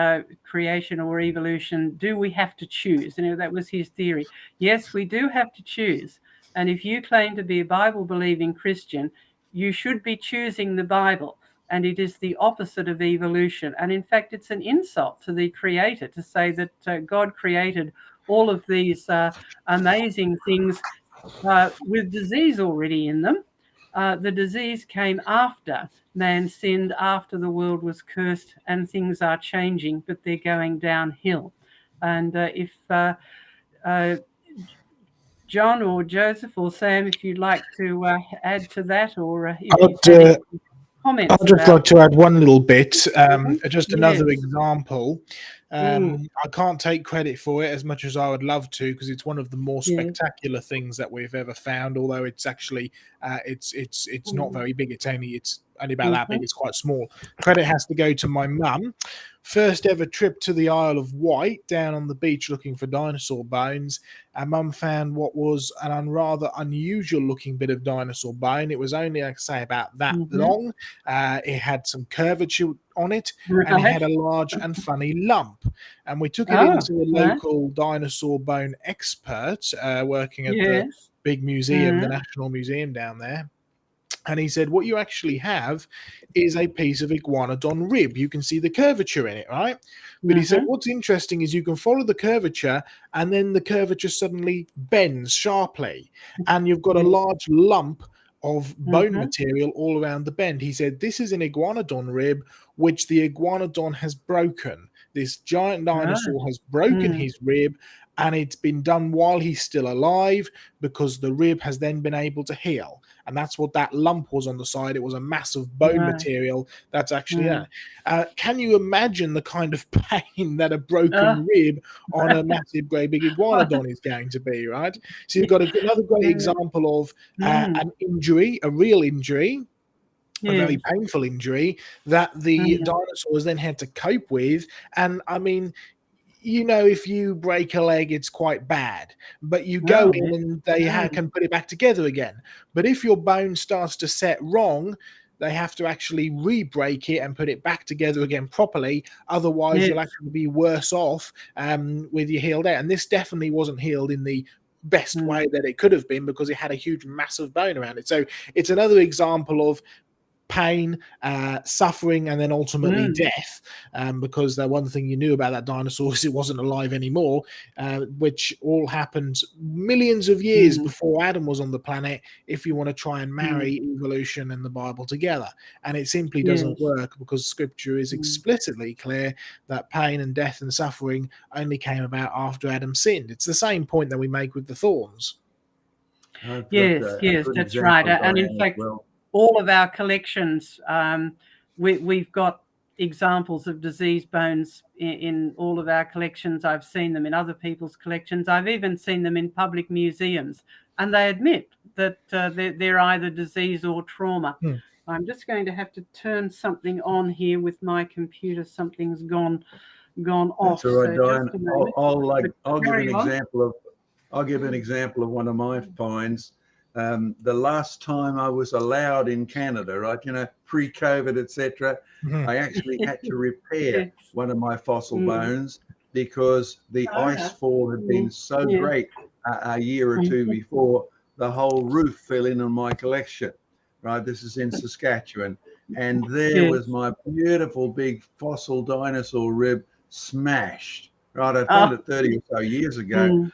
Creation or Evolution, Do We Have to Choose? And that was his theory. Yes, we do have to choose. And if you claim to be a Bible-believing Christian, you should be choosing the Bible. And it is the opposite of evolution. And in fact, it's an insult to the Creator to say that God created all of these amazing things with disease already in them. The disease came after man sinned, after the world was cursed, and things are changing, but they're going downhill. And if John or Joseph or Sam, if you'd like to add to that, or if you've had any comments. I'd just like to add one little bit, just another Yes. example. I can't take credit for it as much as I would love to, because it's one of the more spectacular things that we've ever found. Although it's actually it's not very big. It's only about that big. It's quite small. Credit has to go to my mum. First ever trip to the Isle of Wight, down on the beach looking for dinosaur bones. Our mum found what was an rather unusual looking bit of dinosaur bone. It was only, like I say, about that long. It had some curvature on it, and it had a large and funny lump. And we took it into a local dinosaur bone expert working at the big museum, the National Museum down there. And he said, what you actually have is a piece of iguanodon rib. You can see the curvature in it, right? But he said, what's interesting is you can follow the curvature, and then the curvature suddenly bends sharply. And you've got a large lump of bone material all around the bend. He said, this is an iguanodon rib, which the iguanodon has broken. This giant dinosaur has broken his rib, and it's been done while he's still alive, because the rib has then been able to heal. And that's what that lump was on the side. It was a massive bone material that's actually there. Can you imagine the kind of pain that a broken rib on a massive, great big iguanodon is going to be, right? So you've got another great example of an injury, a real injury, a very painful injury that the dinosaurs then had to cope with. And I mean, if you break a leg, it's quite bad, but you go in and they can put it back together again. But if your bone starts to set wrong, they have to actually re-break it and put it back together again properly. Otherwise, you'll actually be worse off with your healed out. And this definitely wasn't healed in the best way that it could have been, because it had a huge, massive bone around it. So it's another example of pain, suffering, and then ultimately death, because the one thing you knew about that dinosaur is it wasn't alive anymore, which all happened millions of years before Adam was on the planet, if you want to try and marry evolution and the Bible together. And it simply doesn't work, because scripture is explicitly clear that pain and death and suffering only came about after Adam sinned. It's the same point that we make with the thorns. Yes, that's right. And in fact, all of our collections, we've got examples of diseased bones in all of our collections. I've seen them in other people's collections. I've even seen them in public museums, and they admit that they're either disease or trauma. I'm just going to have to turn something on here with my computer. Something's gone gone off. That's all right, So Diane. just a moment. I'll give an Carry on. example of one of my finds. The last time I was allowed in Canada, right, pre-COVID, etc., I actually had to repair Yes. one of my fossil bones because the ice fall had been so great a year or two before. The whole roof fell in on my collection, right? This is in Saskatchewan. And there was my beautiful big fossil dinosaur rib smashed, right? I found it 30 or so years ago.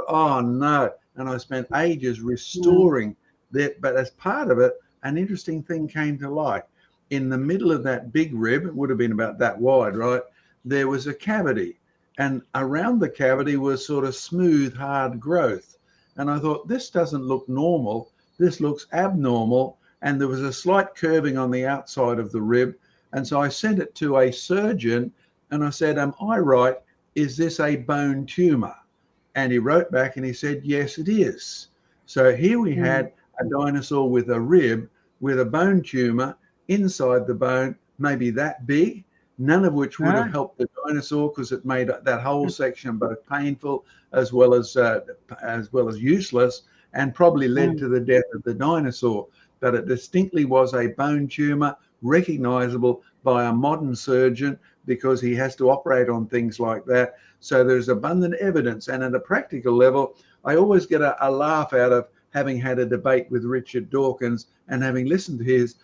Oh no. And I spent ages restoring that. But as part of it, an interesting thing came to light. In the middle of that big rib, it would have been about that wide, right? There was a cavity. And around the cavity was sort of smooth, hard growth. And I thought, this doesn't look normal. This looks abnormal. And there was a slight curving on the outside of the rib. And so I sent it to a surgeon and I said, am I right? Is this a bone tumor? And he wrote back and he said, yes, it is. So here we had a dinosaur with a rib with a bone tumor inside the bone, maybe that big, none of which would have helped the dinosaur because it made that whole section both painful as well as useless, and probably led to the death of the dinosaur. But it distinctly was a bone tumor, recognizable by a modern surgeon because he has to operate on things like that. So there's abundant evidence. And at a practical level, I always get a laugh out of having had a debate with Richard Dawkins and having listened to his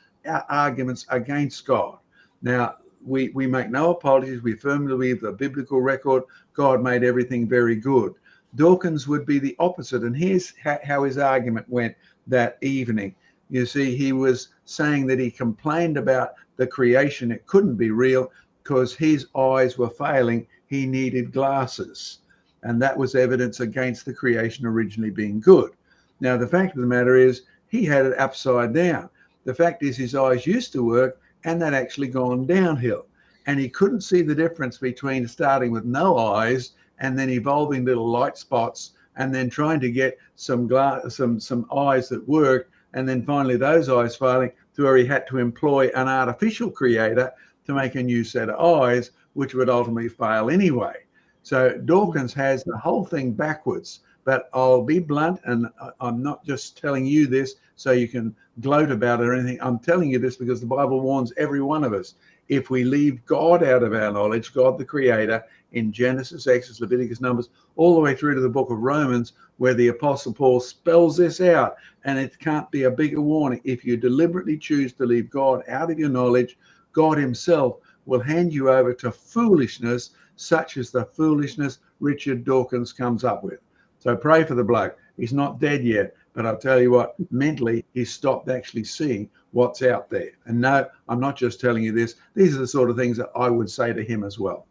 arguments against God. Now, we make no apologies. We firmly believe the biblical record, God made everything very good. Dawkins would be the opposite. And here's how his argument went that evening. You see, he was saying that he complained about the creation. It couldn't be real because his eyes were failing. He needed glasses. And that was evidence against the creation originally being good. Now, the fact of the matter is he had it upside down. The fact is his eyes used to work and that actually gone downhill. And he couldn't see the difference between starting with no eyes and then evolving little light spots and then trying to get some eyes that worked, and then finally those eyes failing to where he had to employ an artificial creator to make a new set of eyes, which would ultimately fail anyway. So Dawkins has the whole thing backwards. But I'll be blunt, and I'm not just telling you this so you can gloat about it or anything. I'm telling you this because the Bible warns every one of us. If we leave God out of our knowledge, God the Creator, in Genesis, Exodus, Leviticus, Numbers, all the way through to the book of Romans, where the Apostle Paul spells this out, and it can't be a bigger warning. If you deliberately choose to leave God out of your knowledge, God himself will hand you over to foolishness, such as the foolishness Richard Dawkins comes up with. So pray for the bloke. He's not dead yet, but I'll tell you what, mentally, he's stopped actually seeing what's out there. And no, I'm not just telling you this. These are the sort of things that I would say to him as well.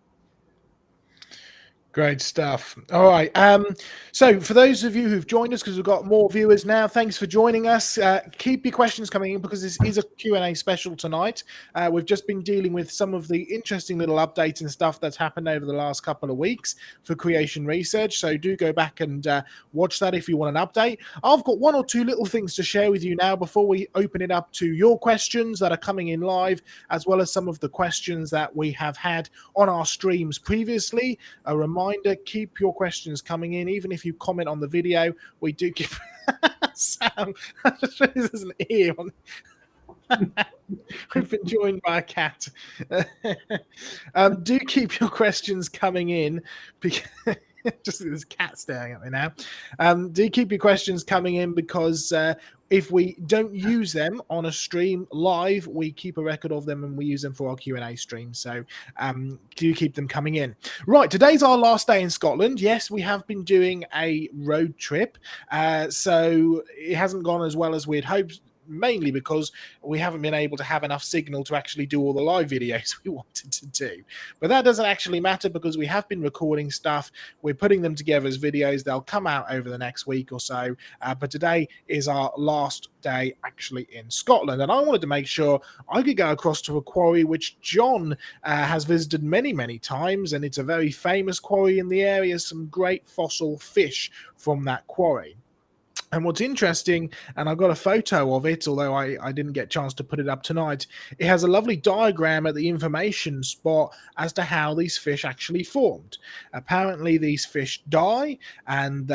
Great stuff. All right. So for those of you who've joined us, because we've got more viewers now, thanks for joining us. Keep your questions coming in because this is a Q&A special tonight. We've just been dealing with some of the interesting little updates and stuff that's happened over the last couple of weeks for creation research. So do go back and watch that if you want an update. I've got one or two little things to share with you now before we open it up to your questions that are coming in live, as well as some of the questions that we have had on our streams previously. A reminder, keep your questions coming in, even if you comment on the video. We do keep Sam, there's an ear on. We've been joined by a cat. Do keep your questions coming in because just this cat staring at me now. Do keep your questions coming in because if we don't use them on a stream live, we keep a record of them and we use them for our Q&A stream. So do keep them coming in. Right, today's our last day in Scotland. Yes, we have been doing a road trip. So it hasn't gone as well as we'd hoped, mainly because we haven't been able to have enough signal to actually do all the live videos we wanted to do. But that doesn't actually matter because we have been recording stuff. We're putting them together as videos. They'll come out over the next week or so. But today is our last day actually in Scotland. And I wanted to make sure I could go across to a quarry which John has visited many, many times. And it's a very famous quarry in the area. Some great fossil fish from that quarry. And what's interesting, and I've got a photo of it, although I didn't get a chance to put it up tonight, it has a lovely diagram at the information spot as to how these fish actually formed. Apparently, these fish die, and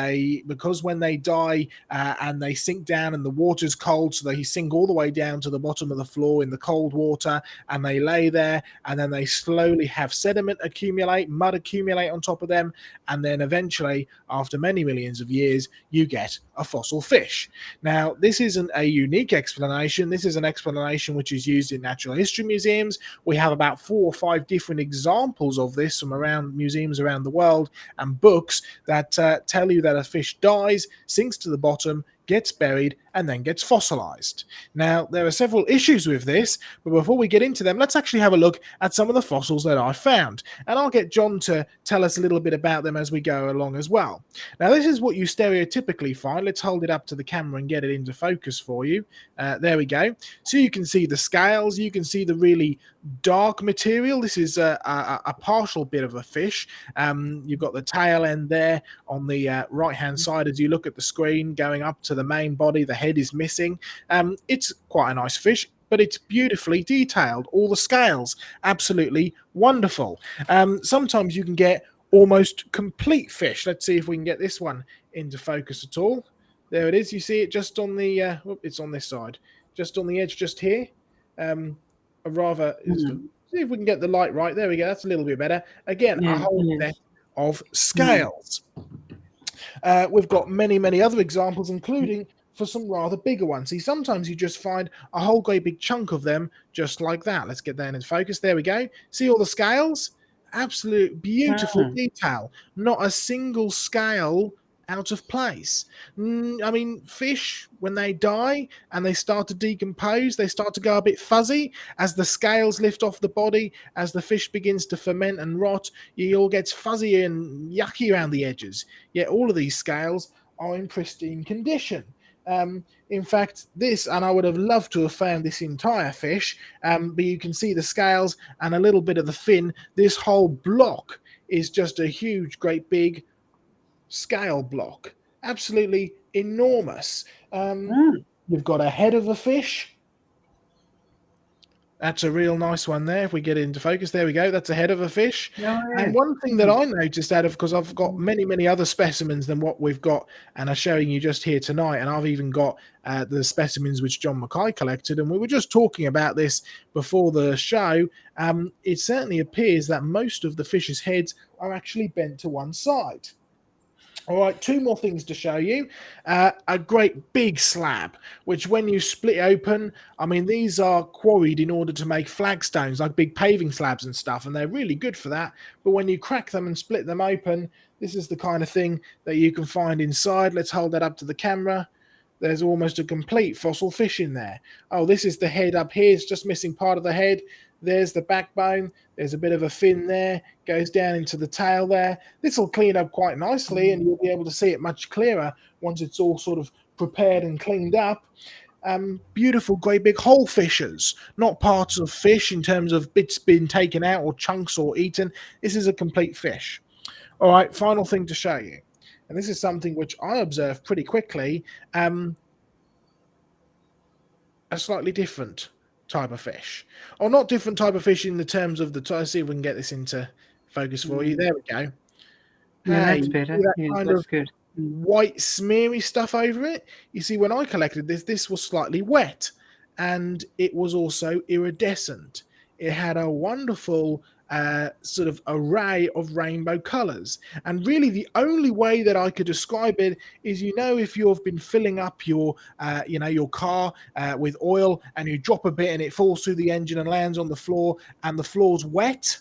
because when they die and they sink down and the water's cold, so they sink all the way down to the bottom of the floor in the cold water, and they lay there, and then they slowly have sediment accumulate, mud accumulate on top of them, and then eventually, after many millions of years, you get a fossil fish. Now, this isn't a unique explanation. This is an explanation which is used in natural history museums. We have about 4 or 5 different examples of this from around museums around the world and books that tell you that a fish dies, sinks to the bottom, gets buried, and then gets fossilized. Now, there are several issues with this, but before we get into them, let's actually have a look at some of the fossils that I found. And I'll get John to tell us a little bit about them as we go along as well. Now, this is what you stereotypically find. Let's hold it up to the camera and get it into focus for you. There we go. So you can see the scales, you can see the really dark material. This is a partial bit of a fish. You've got the tail end there on the right-hand side as you look at the screen going up to the main body. The head is missing. It's quite a nice fish, but it's beautifully detailed. All the scales, absolutely wonderful. Sometimes you can get almost complete fish. Let's see if we can get this one into focus at all. There it is. You see it just on the, it's on this side, just on the edge, just here. See if we can get the light right. There we go. That's a little bit better. Again, a whole set of scales. We've got many, many other examples, including for some rather bigger ones. See, sometimes you just find a whole great big chunk of them just like that. Let's get that in focus. There we go. See all the scales? Absolute beautiful detail. Not a single scale out of place. I mean, fish, when they die and they start to decompose, they start to go a bit fuzzy as the scales lift off the body, as the fish begins to ferment and rot. It all gets fuzzy and yucky around the edges. Yet all of these scales are in pristine condition. In fact, this, and I would have loved to have found this entire fish, but you can see the scales and a little bit of the fin. This whole block is just a huge, great big scale block. Absolutely enormous. You've got a head of a fish. That's a real nice one there. If we get into focus, there we go. That's a head of a fish. And one thing that I noticed because I've got many, many other specimens than what we've got and are showing you just here tonight. And I've even got the specimens which John Mackay collected. And we were just talking about this before the show. It certainly appears that most of the fish's heads are actually bent to one side. All right, 2 more things to show you. A great big slab, which when you split open, I mean, these are quarried in order to make flagstones, like big paving slabs and stuff, and they're really good for that. But when you crack them and split them open, this is the kind of thing that you can find inside. Let's hold that up to the camera. There's almost a complete fossil fish in there. Oh, this is the head up here. It's just missing part of the head. There's the backbone. There's a bit of a fin there. Goes down into the tail there. This will clean up quite nicely, and you'll be able to see it much clearer once it's all sort of prepared and cleaned up. Beautiful, great big whole fishes, not parts of fish in terms of bits being taken out or chunks or eaten. This is a complete fish. All right, final thing to show you. And this is something which I observed pretty quickly. A slightly different type of fish, or not different type of fish in the terms of the. Let's see if we can get this into focus for you. There we go. Yeah, that's better. That's good. White smeary stuff over it. You see, when I collected this was slightly wet, and it was also iridescent. It had a wonderful sort of array of rainbow colors, and really the only way that I could describe it is, if you've been filling up your your car with oil, and you drop a bit and it falls through the engine and lands on the floor, and the floor's wet,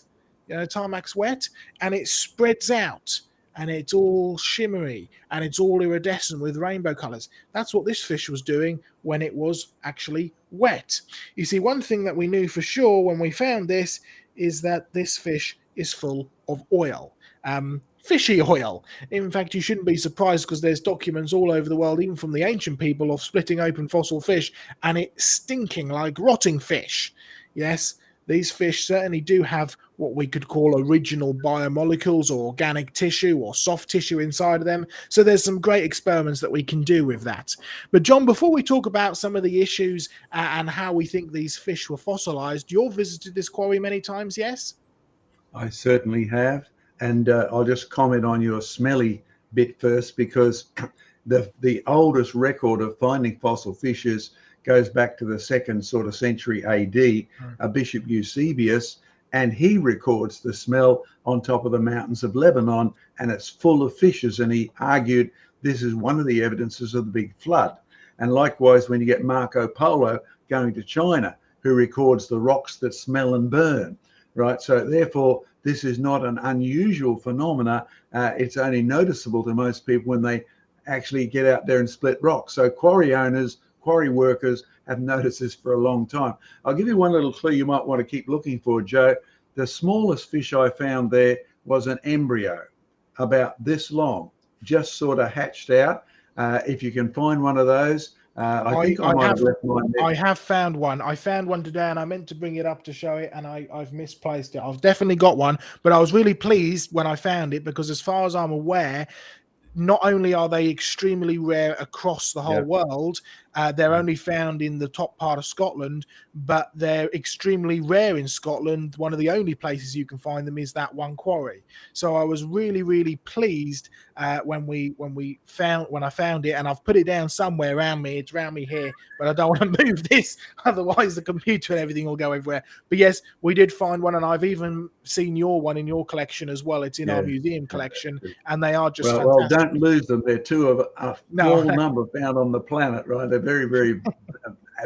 tarmac's wet, and it spreads out and it's all shimmery and it's all iridescent with rainbow colors. That's what this fish was doing when it was actually wet. You see, one thing that we knew for sure when we found this is that this fish is full of oil, fishy oil. In fact, you shouldn't be surprised, because there's documents all over the world, even from the ancient people, of splitting open fossil fish and it stinking like rotting fish. Yes, these fish certainly do have what we could call original biomolecules or organic tissue or soft tissue inside of them. So there's some great experiments that we can do with that. But John, before we talk about some of the issues and how we think these fish were fossilized, you've visited this quarry many times, yes? I certainly have. And I'll just comment on your smelly bit first, because the oldest record of finding fossil fishes goes back to the second sort of century AD, Bishop Eusebius, and he records the smell on top of the mountains of Lebanon, and it's full of fishes. And he argued this is one of the evidences of the big flood. And likewise, when you get Marco Polo going to China, who records the rocks that smell and burn, right? So therefore, this is not an unusual phenomena. It's only noticeable to most people when they actually get out there and split rocks. So quarry owners, quarry workers have noticed this for a long time. I'll give you one little clue you might want to keep looking for, Joe. The smallest fish I found there was an embryo about this long, just sort of hatched out. If you can find one of those, I think I might have left mine there. I have found one. I found one today, and I meant to bring it up to show it, and I've misplaced it. I've definitely got one, but I was really pleased when I found it, because as far as I'm aware, not only are they extremely rare across the whole world, they're only found in the top part of Scotland, but they're extremely rare in Scotland. One of the only places you can find them is that one quarry. So I was really, really pleased when I found it, and I've put it down somewhere around me. It's around me here, but I don't want to move this, otherwise the computer and everything will go everywhere. But yes, we did find one, and I've even seen your one in your collection as well. It's in our museum collection, and they are just fantastic. Well, don't lose them. They're two of a small number found on the planet, right? They're very, very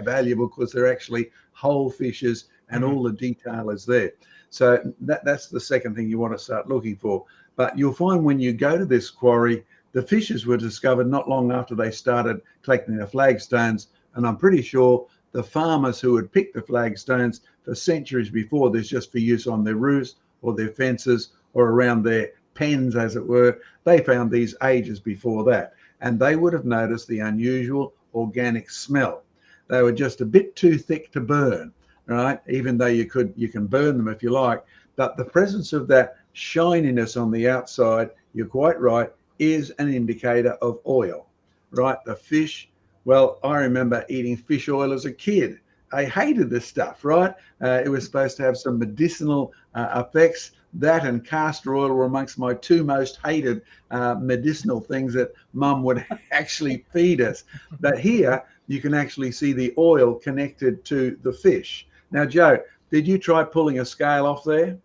valuable, because they're actually whole fishes, and all the detail is there. So that's the second thing you want to start looking for. But you'll find when you go to this quarry, the fishes were discovered not long after they started collecting the flagstones. And I'm pretty sure the farmers who had picked the flagstones for centuries before this, just for use on their roofs or their fences or around their pens, as it were, they found these ages before that. And they would have noticed the unusual organic smell. They were just a bit too thick to burn, right? Even though you can burn them if you like, but the presence of that shininess on the outside, you're quite right, is an indicator of oil, right? The fish, well, I remember eating fish oil as a kid. I hated this stuff, right? It was supposed to have some medicinal effects. That and castor oil were amongst my two most hated medicinal things that Mum would actually feed us. But here you can actually see the oil connected to the fish. Now, Joe, did you try pulling a scale off there?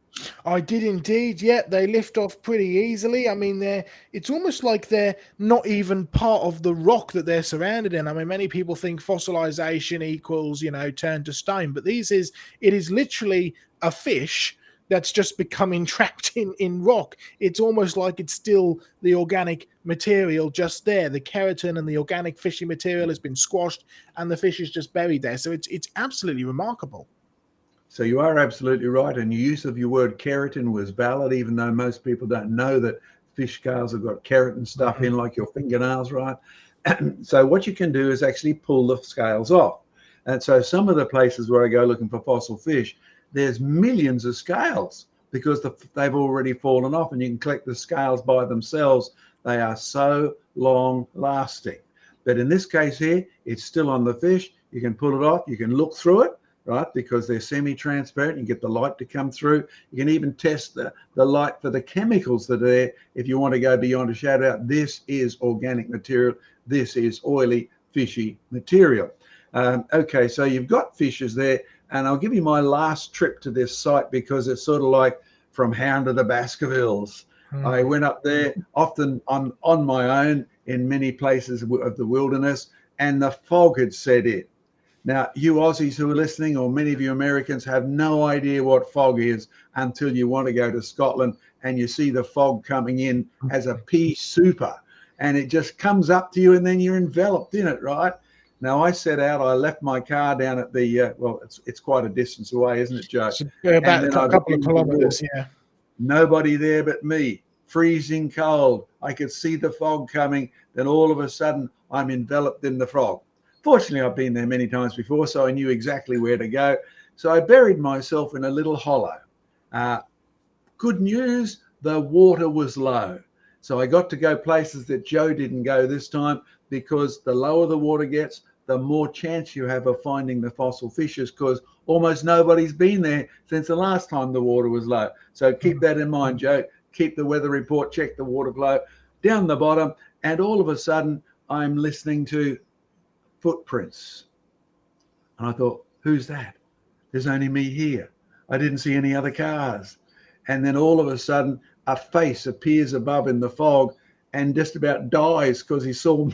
I did indeed. Yeah, they lift off pretty easily. I mean, it's almost like they're not even part of the rock that they're surrounded in. I mean, many people think fossilization equals, turn to stone, but it is literally a fish that's just becoming trapped in rock. It's almost like it's still the organic material just there. The keratin and the organic fishy material has been squashed, and the fish is just buried there. So it's absolutely remarkable. So you are absolutely right, and your use of your word keratin was valid, even though most people don't know that fish scales have got keratin stuff in, like your fingernails, right? So what you can do is actually pull the scales off. And so some of the places where I go looking for fossil fish, there's millions of scales, because they've already fallen off, and you can collect the scales by themselves. They are so long lasting. But in this case here, it's still on the fish. You can pull it off. You can look through it, right? Because they're semi-transparent. You get the light to come through. You can even test the light for the chemicals that are there. If you want to go beyond a shout out, this is organic material. This is oily, fishy material. Okay, so you've got fishes there. And I'll give you my last trip to this site, because it's sort of like from Hound to the Baskervilles. I went up there often on my own in many places of the wilderness, and the fog had set in. Now, you Aussies who are listening, or many of you Americans, have no idea what fog is until you want to go to Scotland and you see the fog coming in as a pea super, and it just comes up to you, and then you're enveloped in it, right? Now, I set out, I left my car down at the, it's quite a distance away, isn't it, Joe? About a couple of kilometers, yeah. Nobody there but me, freezing cold. I could see the fog coming. Then all of a sudden, I'm enveloped in the fog. Fortunately, I've been there many times before, so I knew exactly where to go. So I buried myself in a little hollow. Good news, the water was low. So I got to go places that Joe didn't go this time, because the lower the water gets, the more chance you have of finding the fossil fishes, because almost nobody's been there since the last time the water was low. So keep that in mind, Joe. Keep the weather report, check the water flow down the bottom, and all of a sudden I'm listening to footprints. And I thought, who's that? There's only me here. I didn't see any other cars. And then all of a sudden a face appears above in the fog and just about dies because he saw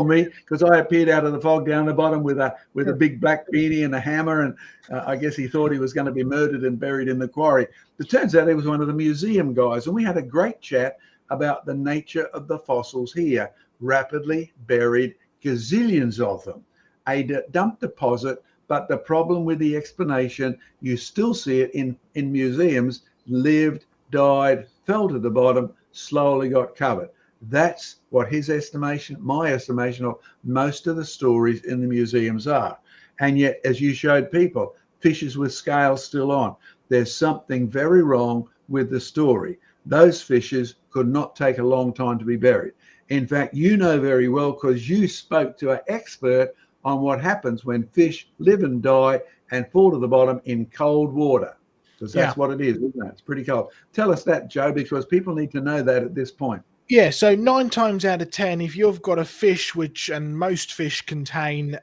me, because I appeared out of the fog down the bottom with a big black beanie and a hammer, and I guess he thought he was going to be murdered and buried in the quarry. It turns out he was one of the museum guys, and we had a great chat about the nature of the fossils here. Rapidly buried, gazillions of them, a dump deposit. But the problem with the explanation, you still see it in museums: lived, died, fell to the bottom, slowly got covered. That's what his estimation, my estimation of most of the stories in the museums are. And yet, as you showed people, fishes with scales still on, there's something very wrong with the story. Those fishes could not take a long time to be buried. In fact, you know very well, because you spoke to an expert on what happens when fish live and die and fall to the bottom in cold water, because that's what it is, isn't it? It's pretty cold. Tell us that, Joe, because people need to know that at this point. Yeah, so 9 times out of 10, if you've got a fish, and most fish contain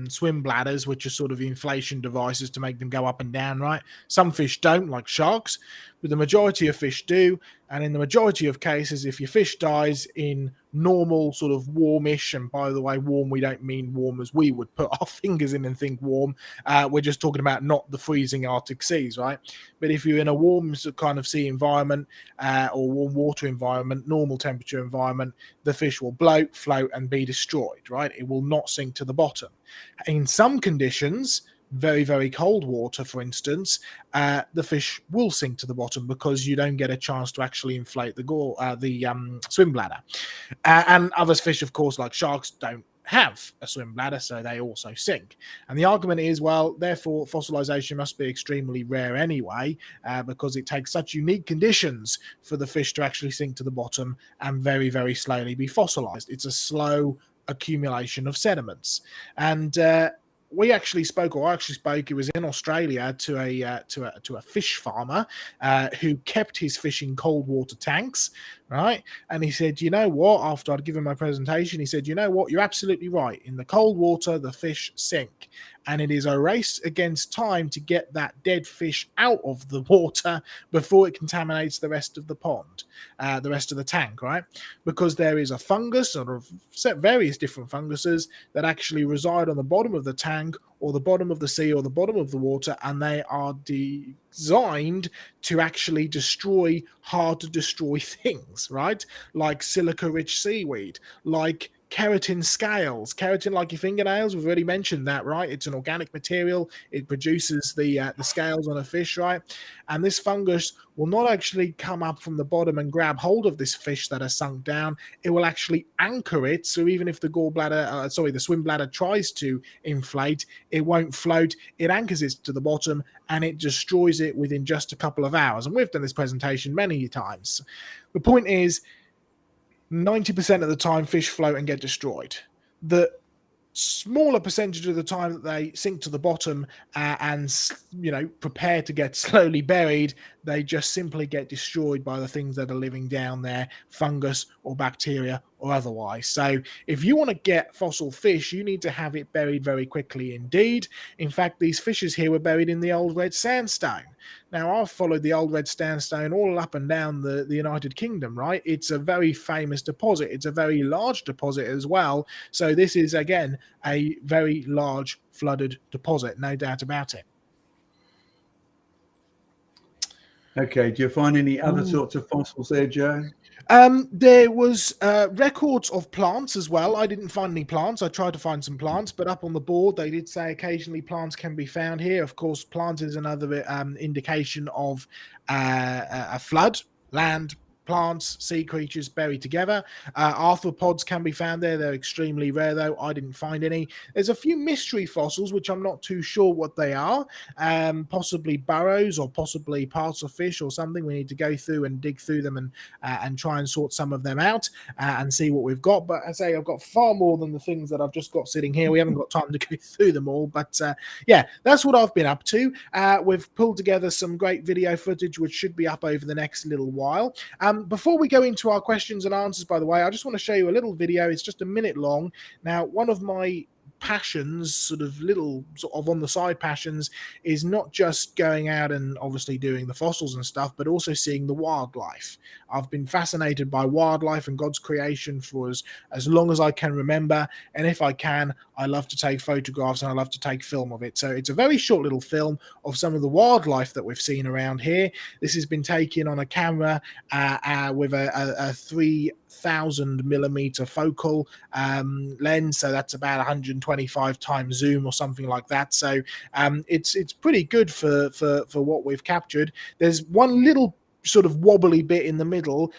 swim bladders, which are sort of inflation devices to make them go up and down, right? Some fish don't, like sharks, but the majority of fish do. And in the majority of cases, if your fish dies in normal sort of warmish, and by the way, warm, we don't mean warm as we would put our fingers in and think warm. We're just talking about not the freezing Arctic seas, right? But if you're in a warm kind of sea environment or warm water environment, normal temperature environment, the fish will bloat, float, and be destroyed, right? It will not sink to the bottom. In some conditions, very, very cold water, for instance, the fish will sink to the bottom because you don't get a chance to actually inflate the swim bladder. And other fish, of course, like sharks, don't have a swim bladder, so they also sink. And the argument is, well, therefore, fossilization must be extremely rare anyway, because it takes such unique conditions for the fish to actually sink to the bottom and very, very slowly be fossilized. It's a slow accumulation of sediments. And I actually spoke, it was in Australia, to a fish farmer who kept his fish in cold water tanks, right? And he said, you know what, after I'd given my presentation, he said, you know what, you're absolutely right. In the cold water, the fish sink. And it is a race against time to get that dead fish out of the water before it contaminates the rest of the pond, the rest of the tank, right? Because there is a fungus, or various different funguses, that actually reside on the bottom of the tank or the bottom of the sea or the bottom of the water, and they are designed to actually destroy hard to destroy things, right? Like silica-rich seaweed, like keratin scales. Keratin, like your fingernails, we've already mentioned that, right? It's an organic material. It produces the scales on a fish, right? And this fungus will not actually come up from the bottom and grab hold of this fish that has sunk down. It will actually anchor it. So even if the swim bladder tries to inflate, it won't float. It anchors it to the bottom and it destroys it within just a couple of hours. And we've done this presentation many times. The point is, 90% of the time fish float and get destroyed. The smaller percentage of the time that they sink to the bottom and prepare to get slowly buried, they just simply get destroyed by the things that are living down there, fungus or bacteria or otherwise. So if you want to get fossil fish, you need to have it buried very quickly indeed. In fact, these fishes here were buried in the old red sandstone. Now, I've followed the old red sandstone all up and down the United Kingdom, right? It's a very famous deposit. It's a very large deposit as well. So this is, again, a very large flooded deposit, no doubt about it. Okay, do you find any other sorts of fossils there, Joe? There was records of plants as well. I didn't find any plants. I tried to find some plants, but up on the board they did say occasionally plants can be found here. Of course, plant is another indication of a flood, land plants, sea creatures buried together. Arthropods can be found there. They're extremely rare, though. I didn't find any. There's a few mystery fossils, which I'm not too sure what they are. Possibly burrows or possibly parts of fish or something. We need to go through and dig through them and try and sort some of them out and see what we've got. But I say I've got far more than the things that I've just got sitting here. We haven't got time to go through them all. But yeah, that's what I've been up to. We've pulled together some great video footage, which should be up over the next little while. Before we go into our questions and answers, by the way, I just want to show you a little video. It's just a minute long. Now, one of my passions, sort of little sort of on the side passions, is not just going out and obviously doing the fossils and stuff, but also seeing the wildlife. I've been fascinated by wildlife and God's creation for as long as I can remember, and if I can, I love to take photographs and I love to take film of it. So it's a very short little film of some of the wildlife that we've seen around here. This has been taken on a camera with a 3000 millimeter focal lens, so that's about 125 times zoom or something like that. So it's pretty good for what we've captured. There's one little sort of wobbly bit in the middle,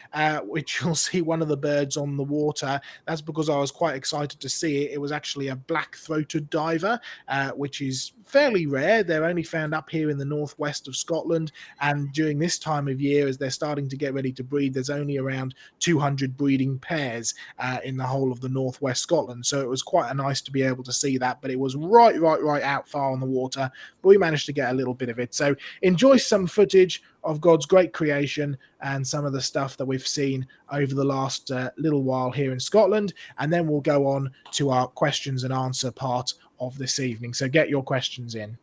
which you'll see one of the birds on the water. That's because I was quite excited to see it. It was actually a black-throated diver, which is fairly rare. They're only found up here in the northwest of Scotland, and during this time of year, as they're starting to get ready to breed, there's only around 200 breeding pairs in the whole of the northwest Scotland. So it was quite nice to be able to see that, but it was right out far on the water, but we managed to get a little bit of it. So enjoy some footage of God's great creation and some of the stuff that we've seen over the last little while here in Scotland, and then we'll go on to our questions and answer part of this evening. So get your questions in.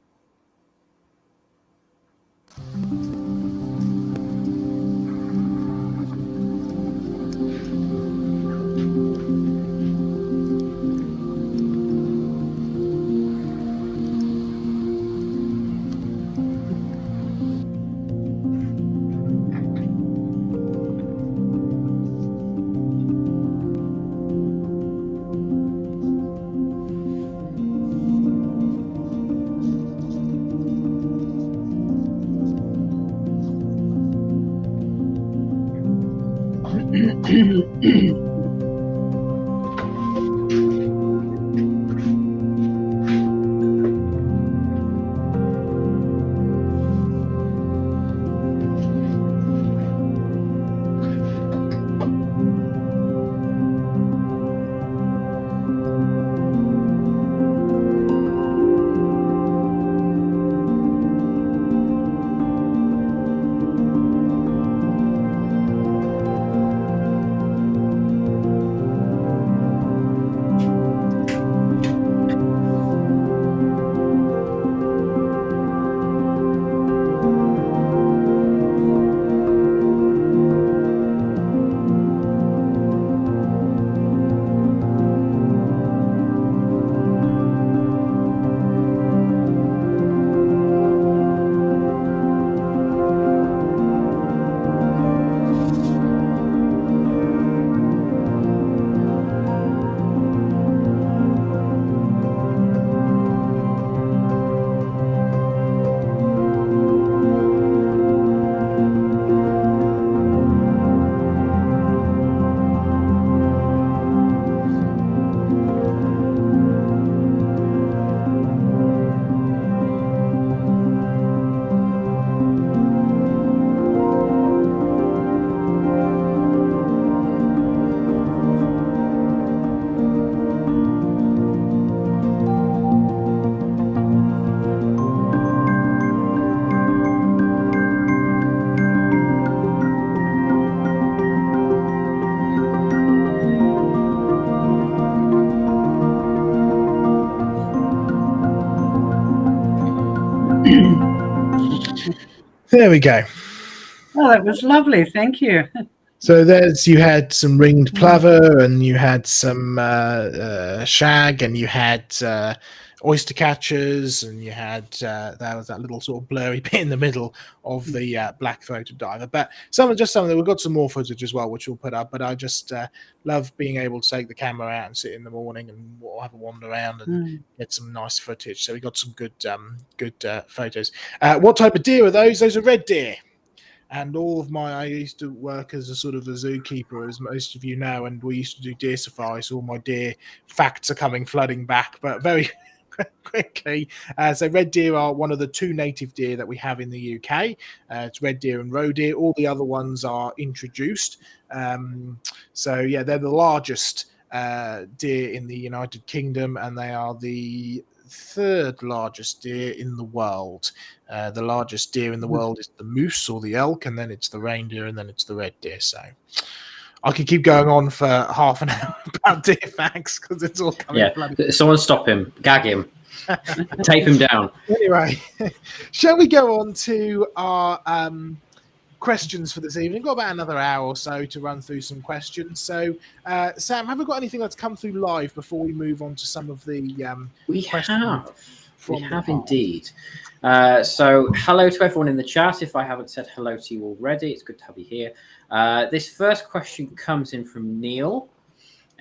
There we go. Oh, that was lovely. Thank you. So there's, you had some ringed plover, and you had some shag, and you had oyster catchers, and you had there was that little sort of blurry bit in the middle of the black-throated diver. But just some of them. We've got some more footage as well, which we'll put up. But I just love being able to take the camera out and sit in the morning and have a wander around and get some nice footage. So we got some good photos. What type of deer are those? Those are red deer. and I used to work as a sort of a zookeeper, as most of you know, and we used to do deer safari, so all my deer facts are coming flooding back, but very quickly. So red deer are one of the 2 native deer that we have in the UK. It's red deer and roe deer. All the other ones are introduced. So yeah, they're the largest deer in the United Kingdom, and they are the 3rd largest deer in the world. The largest deer in the world is the moose or the elk, and then it's the reindeer, and then it's the red deer. So I could keep going on for half an hour about deer facts because it's all coming. Yeah, someone stop him, gag him, tape him down. Anyway, shall we go on to our questions for this evening? We've got about another hour or so to run through some questions. So, Sam, have we got anything that's come through live before we move on to some of the we questions? We have indeed. So hello to everyone in the chat. If I haven't said hello to you already, it's good to have you here. This first question comes in from Neil.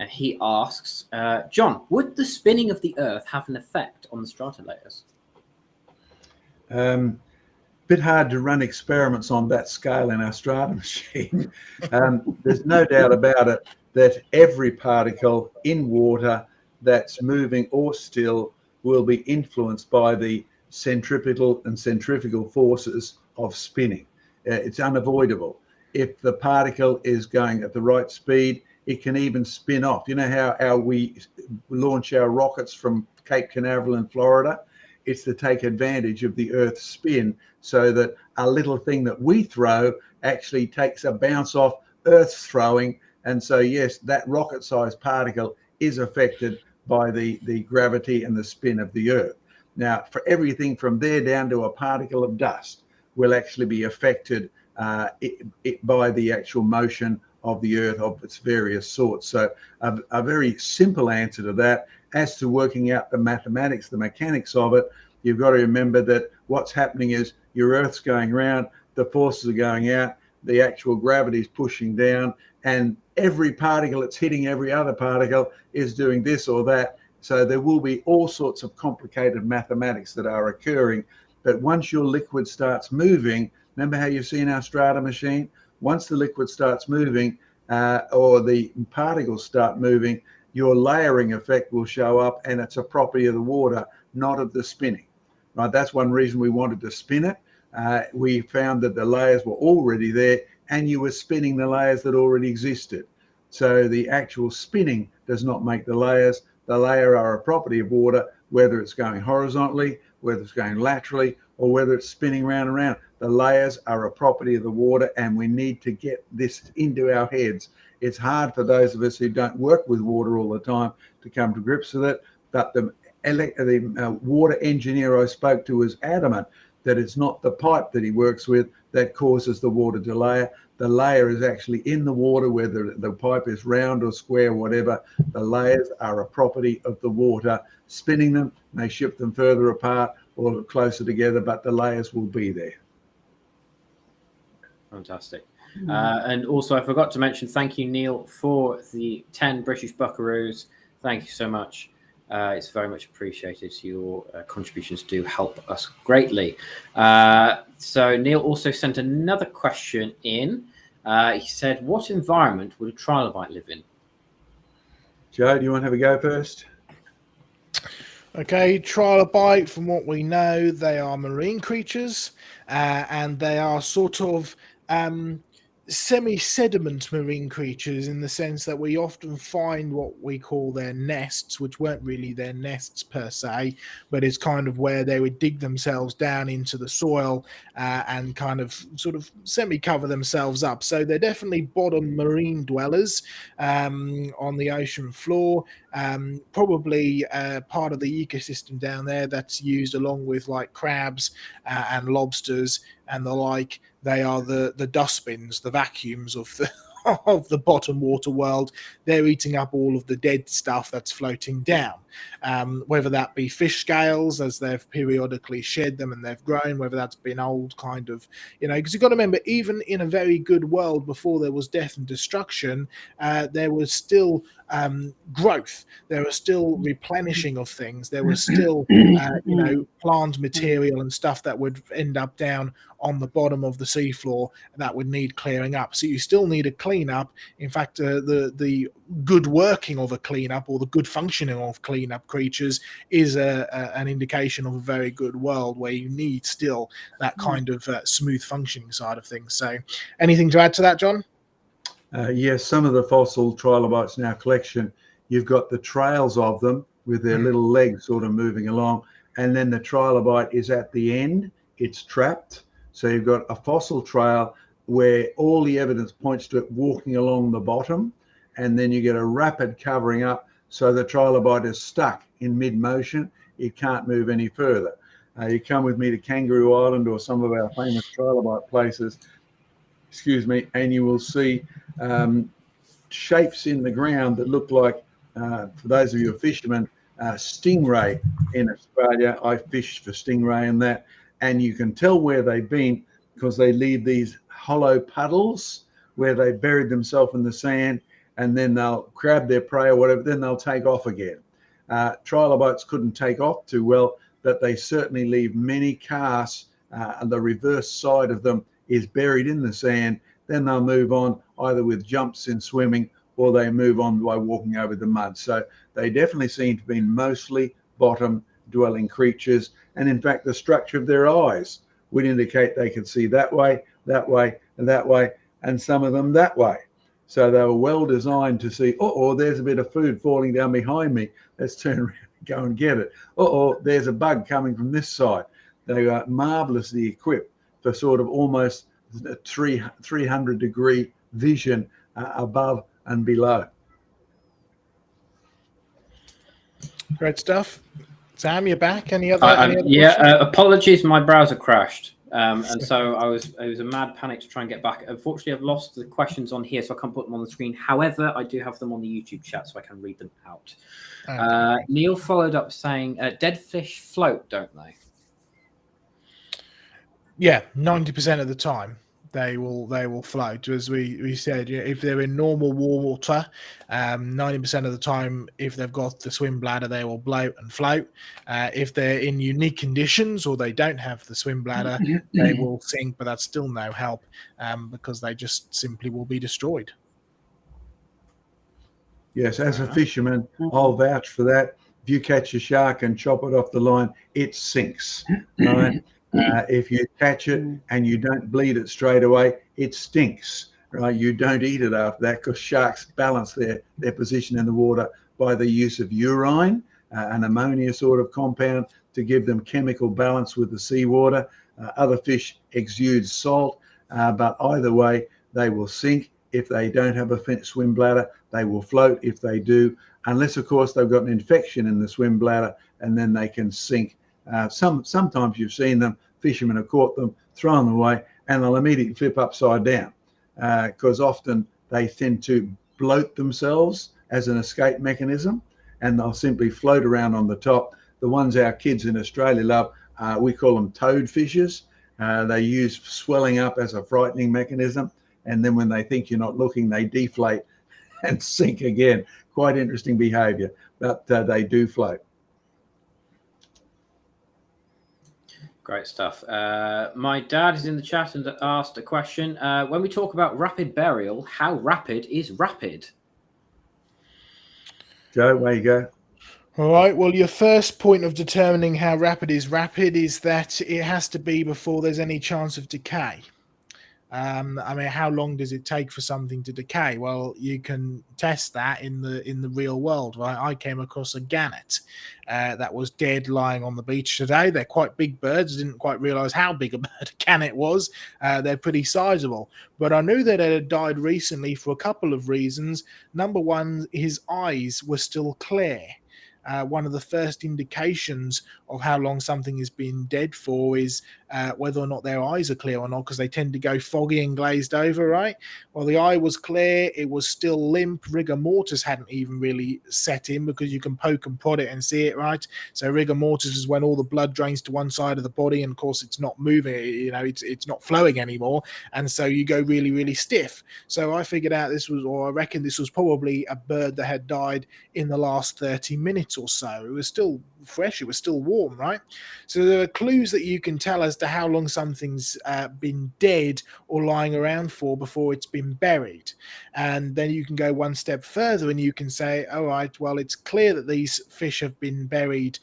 He asks, John, would the spinning of the Earth have an effect on the strata layers? Bit hard to run experiments on that scale in our strata machine. There's no doubt about it that every particle in water that's moving or still will be influenced by the centripetal and centrifugal forces of spinning. It's unavoidable. If the particle is going at the right speed, it can even spin off. You know how we launch our rockets from Cape Canaveral in Florida? It's to take advantage of the Earth's spin so that a little thing that we throw actually takes a bounce off Earth's throwing. And so, yes, that rocket-sized particle is affected by the gravity and the spin of the Earth. Now, for everything from there down to a particle of dust will actually be affected by the actual motion of the Earth of its various sorts. So a very simple answer to that. As to working out the mathematics, the mechanics of it, you've got to remember that what's happening is your Earth's going around, the forces are going out, the actual gravity is pushing down, and every particle that's hitting every other particle is doing this or that. So there will be all sorts of complicated mathematics that are occurring. But once your liquid starts moving, remember how you've seen our strata machine? Once the liquid starts moving or the particles start moving, your layering effect will show up, and it's a property of the water, not of the spinning. Right? That's one reason we wanted to spin it. We found that the layers were already there, and you were spinning the layers that already existed. So the actual spinning does not make the layers. The layer are a property of water, whether it's going horizontally, whether it's going laterally, or whether it's spinning round and round. The layers are a property of the water, and we need to get this into our heads. It's hard for those of us who don't work with water all the time to come to grips with it, but the water engineer I spoke to was adamant that it's not the pipe that he works with that causes the water to layer. The layer is actually in the water, whether the pipe is round or square, whatever. The layers are a property of the water. Spinning them may shift them further apart or closer together, but the layers will be there. Fantastic. And also, I forgot to mention, thank you, Neil, for the 10 British Buckaroos. Thank you so much. It's very much appreciated. Your contributions do help us greatly. So Neil also sent another question in. He said, what environment would a trilobite live in? Joe, do you want to have a go first? Okay, trilobite, from what we know, they are marine creatures, and they are sort of semi-sediment marine creatures, in the sense that we often find what we call their nests, which weren't really their nests per se, but it's kind of where they would dig themselves down into the soil and kind of sort of semi-cover themselves up. So they're definitely bottom marine dwellers on the ocean floor, probably part of the ecosystem down there that's used along with like crabs and lobsters and the like. They are the dustbins, the vacuums of the of the bottom water world. They're eating up all of the dead stuff that's floating down, whether that be fish scales as they've periodically shed them and they've grown, whether that's been old kind of, because you've got to remember, even in a very good world before there was death and destruction, there was still growth. There was still replenishing of things. There was still, plant material and stuff that would end up down on the bottom of the seafloor that would need clearing up. So you still need a cleanup. In fact, the good working of a cleanup or the good functioning of cleanup creatures is an indication of a very good world where you need still that kind of smooth functioning side of things. So anything to add to that, John? Yes, some of the fossil trilobites in our collection, you've got the trails of them with their little legs sort of moving along, and then the trilobite is at the end, it's trapped. So you've got a fossil trail where all the evidence points to it walking along the bottom, and then you get a rapid covering up, so the trilobite is stuck in mid-motion. It can't move any further. You come with me to Kangaroo Island or some of our famous trilobite places, and you will see shapes in the ground that look like, for those of you who are fishermen, stingray in Australia. I fished for stingray and that, and you can tell where they've been because they leave these hollow puddles where they buried themselves in the sand, and then they'll grab their prey or whatever, then they'll take off again. Trilobites couldn't take off too well, but they certainly leave many casts, and the reverse side of them is buried in the sand. Then they'll move on either with jumps in swimming, or they move on by walking over the mud. So they definitely seem to be mostly bottom dwelling creatures. And in fact, the structure of their eyes would indicate they could see that way, that way, and that way, and some of them that way. So they were well designed to see, there's a bit of food falling down behind me. Let's turn around and go and get it. There's a bug coming from this side. They are marvelously equipped for sort of almost 300-degree vision above and below. Great stuff. Sam, you're back. Any other apologies, my browser crashed. And so it was a mad panic to try and get back. Unfortunately, I've lost the questions on here, so I can't put them on the screen. However, I do have them on the YouTube chat, so I can read them out. Okay. Neil followed up saying, dead fish float, don't they? Yeah, 90% of the time they will float. As we said, if they're in normal water, 90% of the time, if they've got the swim bladder, they will bloat and float. If they're in unique conditions or they don't have the swim bladder, they will sink, but that's still no help because they just simply will be destroyed. Yes, as a fisherman, I'll vouch for that. If you catch a shark and chop it off the line, it sinks. Right? If you catch it and you don't bleed it straight away, it stinks. Right? You don't eat it after that because sharks balance their position in the water by the use of urine, an ammonia sort of compound to give them chemical balance with the seawater. Other fish exude salt, but either way, they will sink. If they don't have a swim bladder, they will float if they do, unless, of course, they've got an infection in the swim bladder, and then they can sink. Sometimes you've seen them, fishermen have caught them, thrown them away, and they'll immediately flip upside down because often they tend to bloat themselves as an escape mechanism, and they'll simply float around on the top. The ones our kids in Australia love, we call them toad fishes. They use swelling up as a frightening mechanism, and then when they think you're not looking, they deflate and sink again. Quite interesting behavior, but they do float. Great stuff. My dad is in the chat and asked a question. When we talk about rapid burial, how rapid is rapid? Joe, where you go? All right. Well, your first point of determining how rapid is that it has to be before there's any chance of decay. How long does it take for something to decay? Well, you can test that in the real world. Right? I came across a gannet that was dead lying on the beach today. They're quite big birds. I didn't quite realize how big a bird a gannet was. They're pretty sizable. But I knew that it had died recently for a couple of reasons. Number one, his eyes were still clear. one of the first indications of how long something has been dead for is whether or not their eyes are clear or not, because they tend to go foggy and glazed over, right? Well, the eye was clear, it was still limp, rigor mortis hadn't even really set in, because you can poke and prod it and see it, right? So rigor mortis is when all the blood drains to one side of the body, and of course it's not moving, it's not flowing anymore, and so you go really, really stiff. So I figured out this was, or I reckon this was probably a bird that had died in the last 30 minutes or so. It was still fresh, it was still warm, right? So there are clues that you can tell as to how long something's been dead or lying around for before it's been buried. And then you can go one step further and you can say, all right, well, it's clear that these fish have been buried,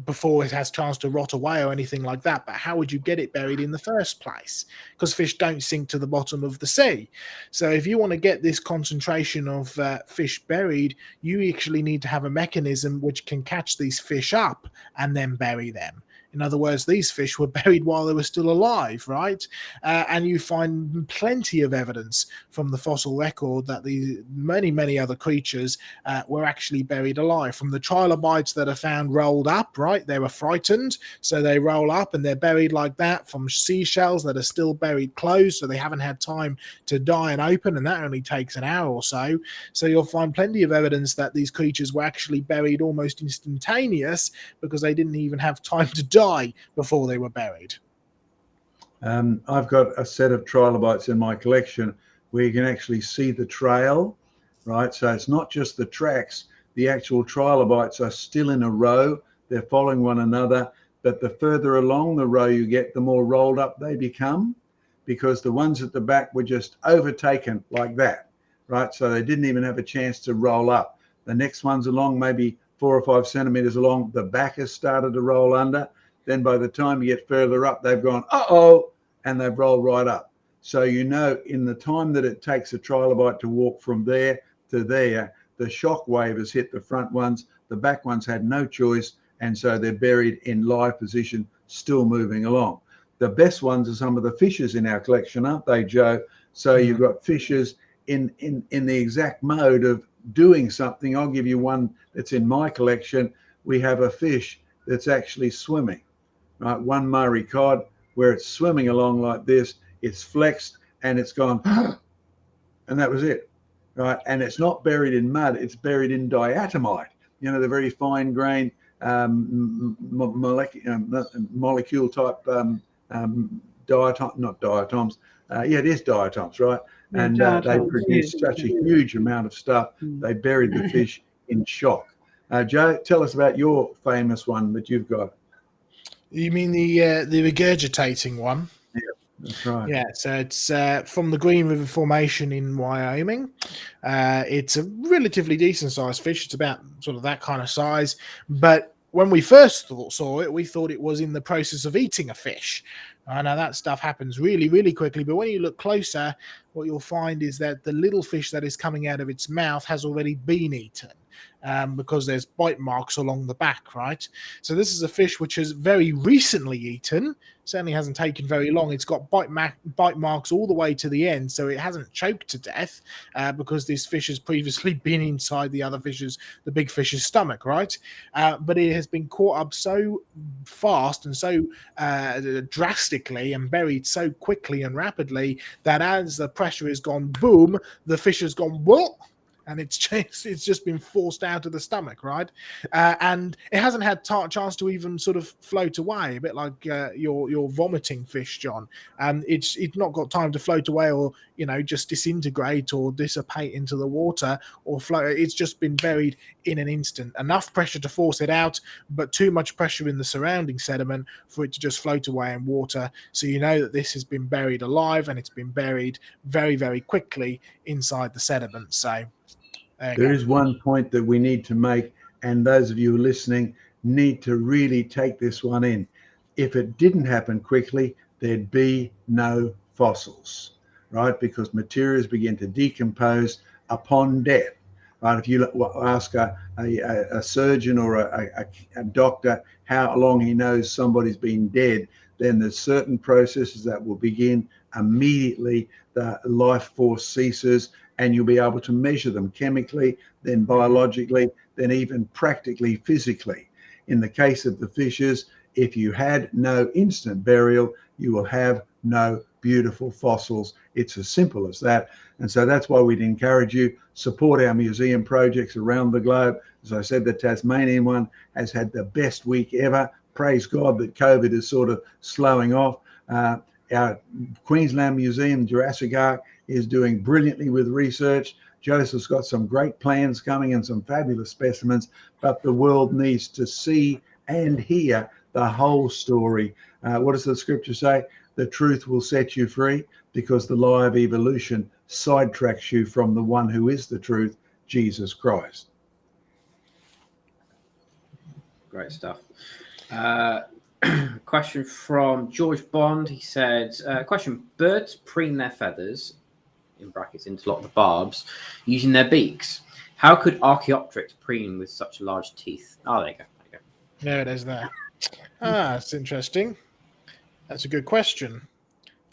before it has chance to rot away or anything like that. But how would you get it buried in the first place? Because fish don't sink to the bottom of the sea. So if you want to get this concentration of fish buried, you actually need to have a mechanism which can catch these fish up and then bury them. In other words, these fish were buried while they were still alive, right? And you find plenty of evidence from the fossil record that these many other creatures were actually buried alive. From the trilobites that are found rolled up, right? They were frightened, so they roll up and they're buried like that. From seashells that are still buried closed, so they haven't had time to die and open, and that only takes an hour or so. So you'll find plenty of evidence that these creatures were actually buried almost instantaneous, because they didn't even have time to die before they were buried. I've got a set of trilobites in my collection where you can actually see the trail, right? So it's not just the tracks. The actual trilobites are still in a row. They're following one another. But the further along the row you get, the more rolled up they become, because the ones at the back were just overtaken like that, right? So they didn't even have a chance to roll up. The next one's along, maybe 4 or 5 centimeters along. The back has started to roll under. Then by the time you get further up, they've gone, uh-oh, and they've rolled right up. So you know, in the time that it takes a trilobite to walk from there to there, the shock wave has hit the front ones. The back ones had no choice, and so they're buried in live position, still moving along. The best ones are some of the fishes in our collection, aren't they, Joe? So you've got fishes in the exact mode of doing something. I'll give you one that's in my collection. We have a fish that's actually swimming. Right, one Murray cod where it's swimming along like this, it's flexed and it's gone, and that was it, right? And it's not buried in mud, it's buried in diatomite, you know, the very fine grained molecule type not diatoms. It is diatoms, right? Yeah, and they produce such a huge amount of stuff. They buried the fish in shock. Joe, tell us about your famous one that you've got. You mean the regurgitating one? Yeah, that's right. Yeah, so it's from the Green River Formation in Wyoming. It's a relatively decent sized fish. It's about sort of that kind of size. But when we first saw it, we thought it was in the process of eating a fish. Now that stuff happens really, really quickly. But when you look closer, what you'll find is that the little fish that is coming out of its mouth has already been eaten. Because there's bite marks along the back, right? So this is a fish which has very recently eaten, certainly hasn't taken very long. It's got bite marks all the way to the end, so it hasn't choked to death because this fish has previously been inside the big fish's stomach, right? But it has been caught up so fast and so drastically and buried so quickly and rapidly that as the pressure has gone boom, the fish has gone what? And it's just been forced out of the stomach, right? And it hasn't had chance to even sort of float away, a bit like your vomiting fish, John. It's not got time to float away or just disintegrate or dissipate into the water or float. It's just been buried in an instant. Enough pressure to force it out, but too much pressure in the surrounding sediment for it to just float away in water. So you know that this has been buried alive and it's been buried very, very quickly inside the sediment. So there is one point that we need to make, and those of you listening need to really take this one in. If it didn't happen quickly, there'd be no fossils, right? Because materials begin to decompose upon death, right? If you ask a surgeon or a doctor how long he knows somebody's been dead, then there's certain processes that will begin immediately. The life force ceases, and you'll be able to measure them chemically, then biologically. than even practically physically. In the case of the fishes, if you had no instant burial, you will have no beautiful fossils. It's as simple as that. And so that's why we'd encourage you, support our museum projects around the globe. As I said, the Tasmanian one has had the best week ever. Praise God that COVID is sort of slowing off. Our Queensland Museum, Jurassic Ark, is doing brilliantly with research. Joseph's got some great plans coming and some fabulous specimens, but the world needs to see and hear the whole story. What does the scripture say? The truth will set you free, because the lie of evolution sidetracks you from the one who is the truth, Jesus Christ. Great stuff. Question from George Bond. He said, question, birds preen their feathers, in brackets, into a lot of the barbs, using their beaks. How could Archaeopteryx preen with such large teeth? Oh, there you go. There it is there. That's interesting. That's a good question.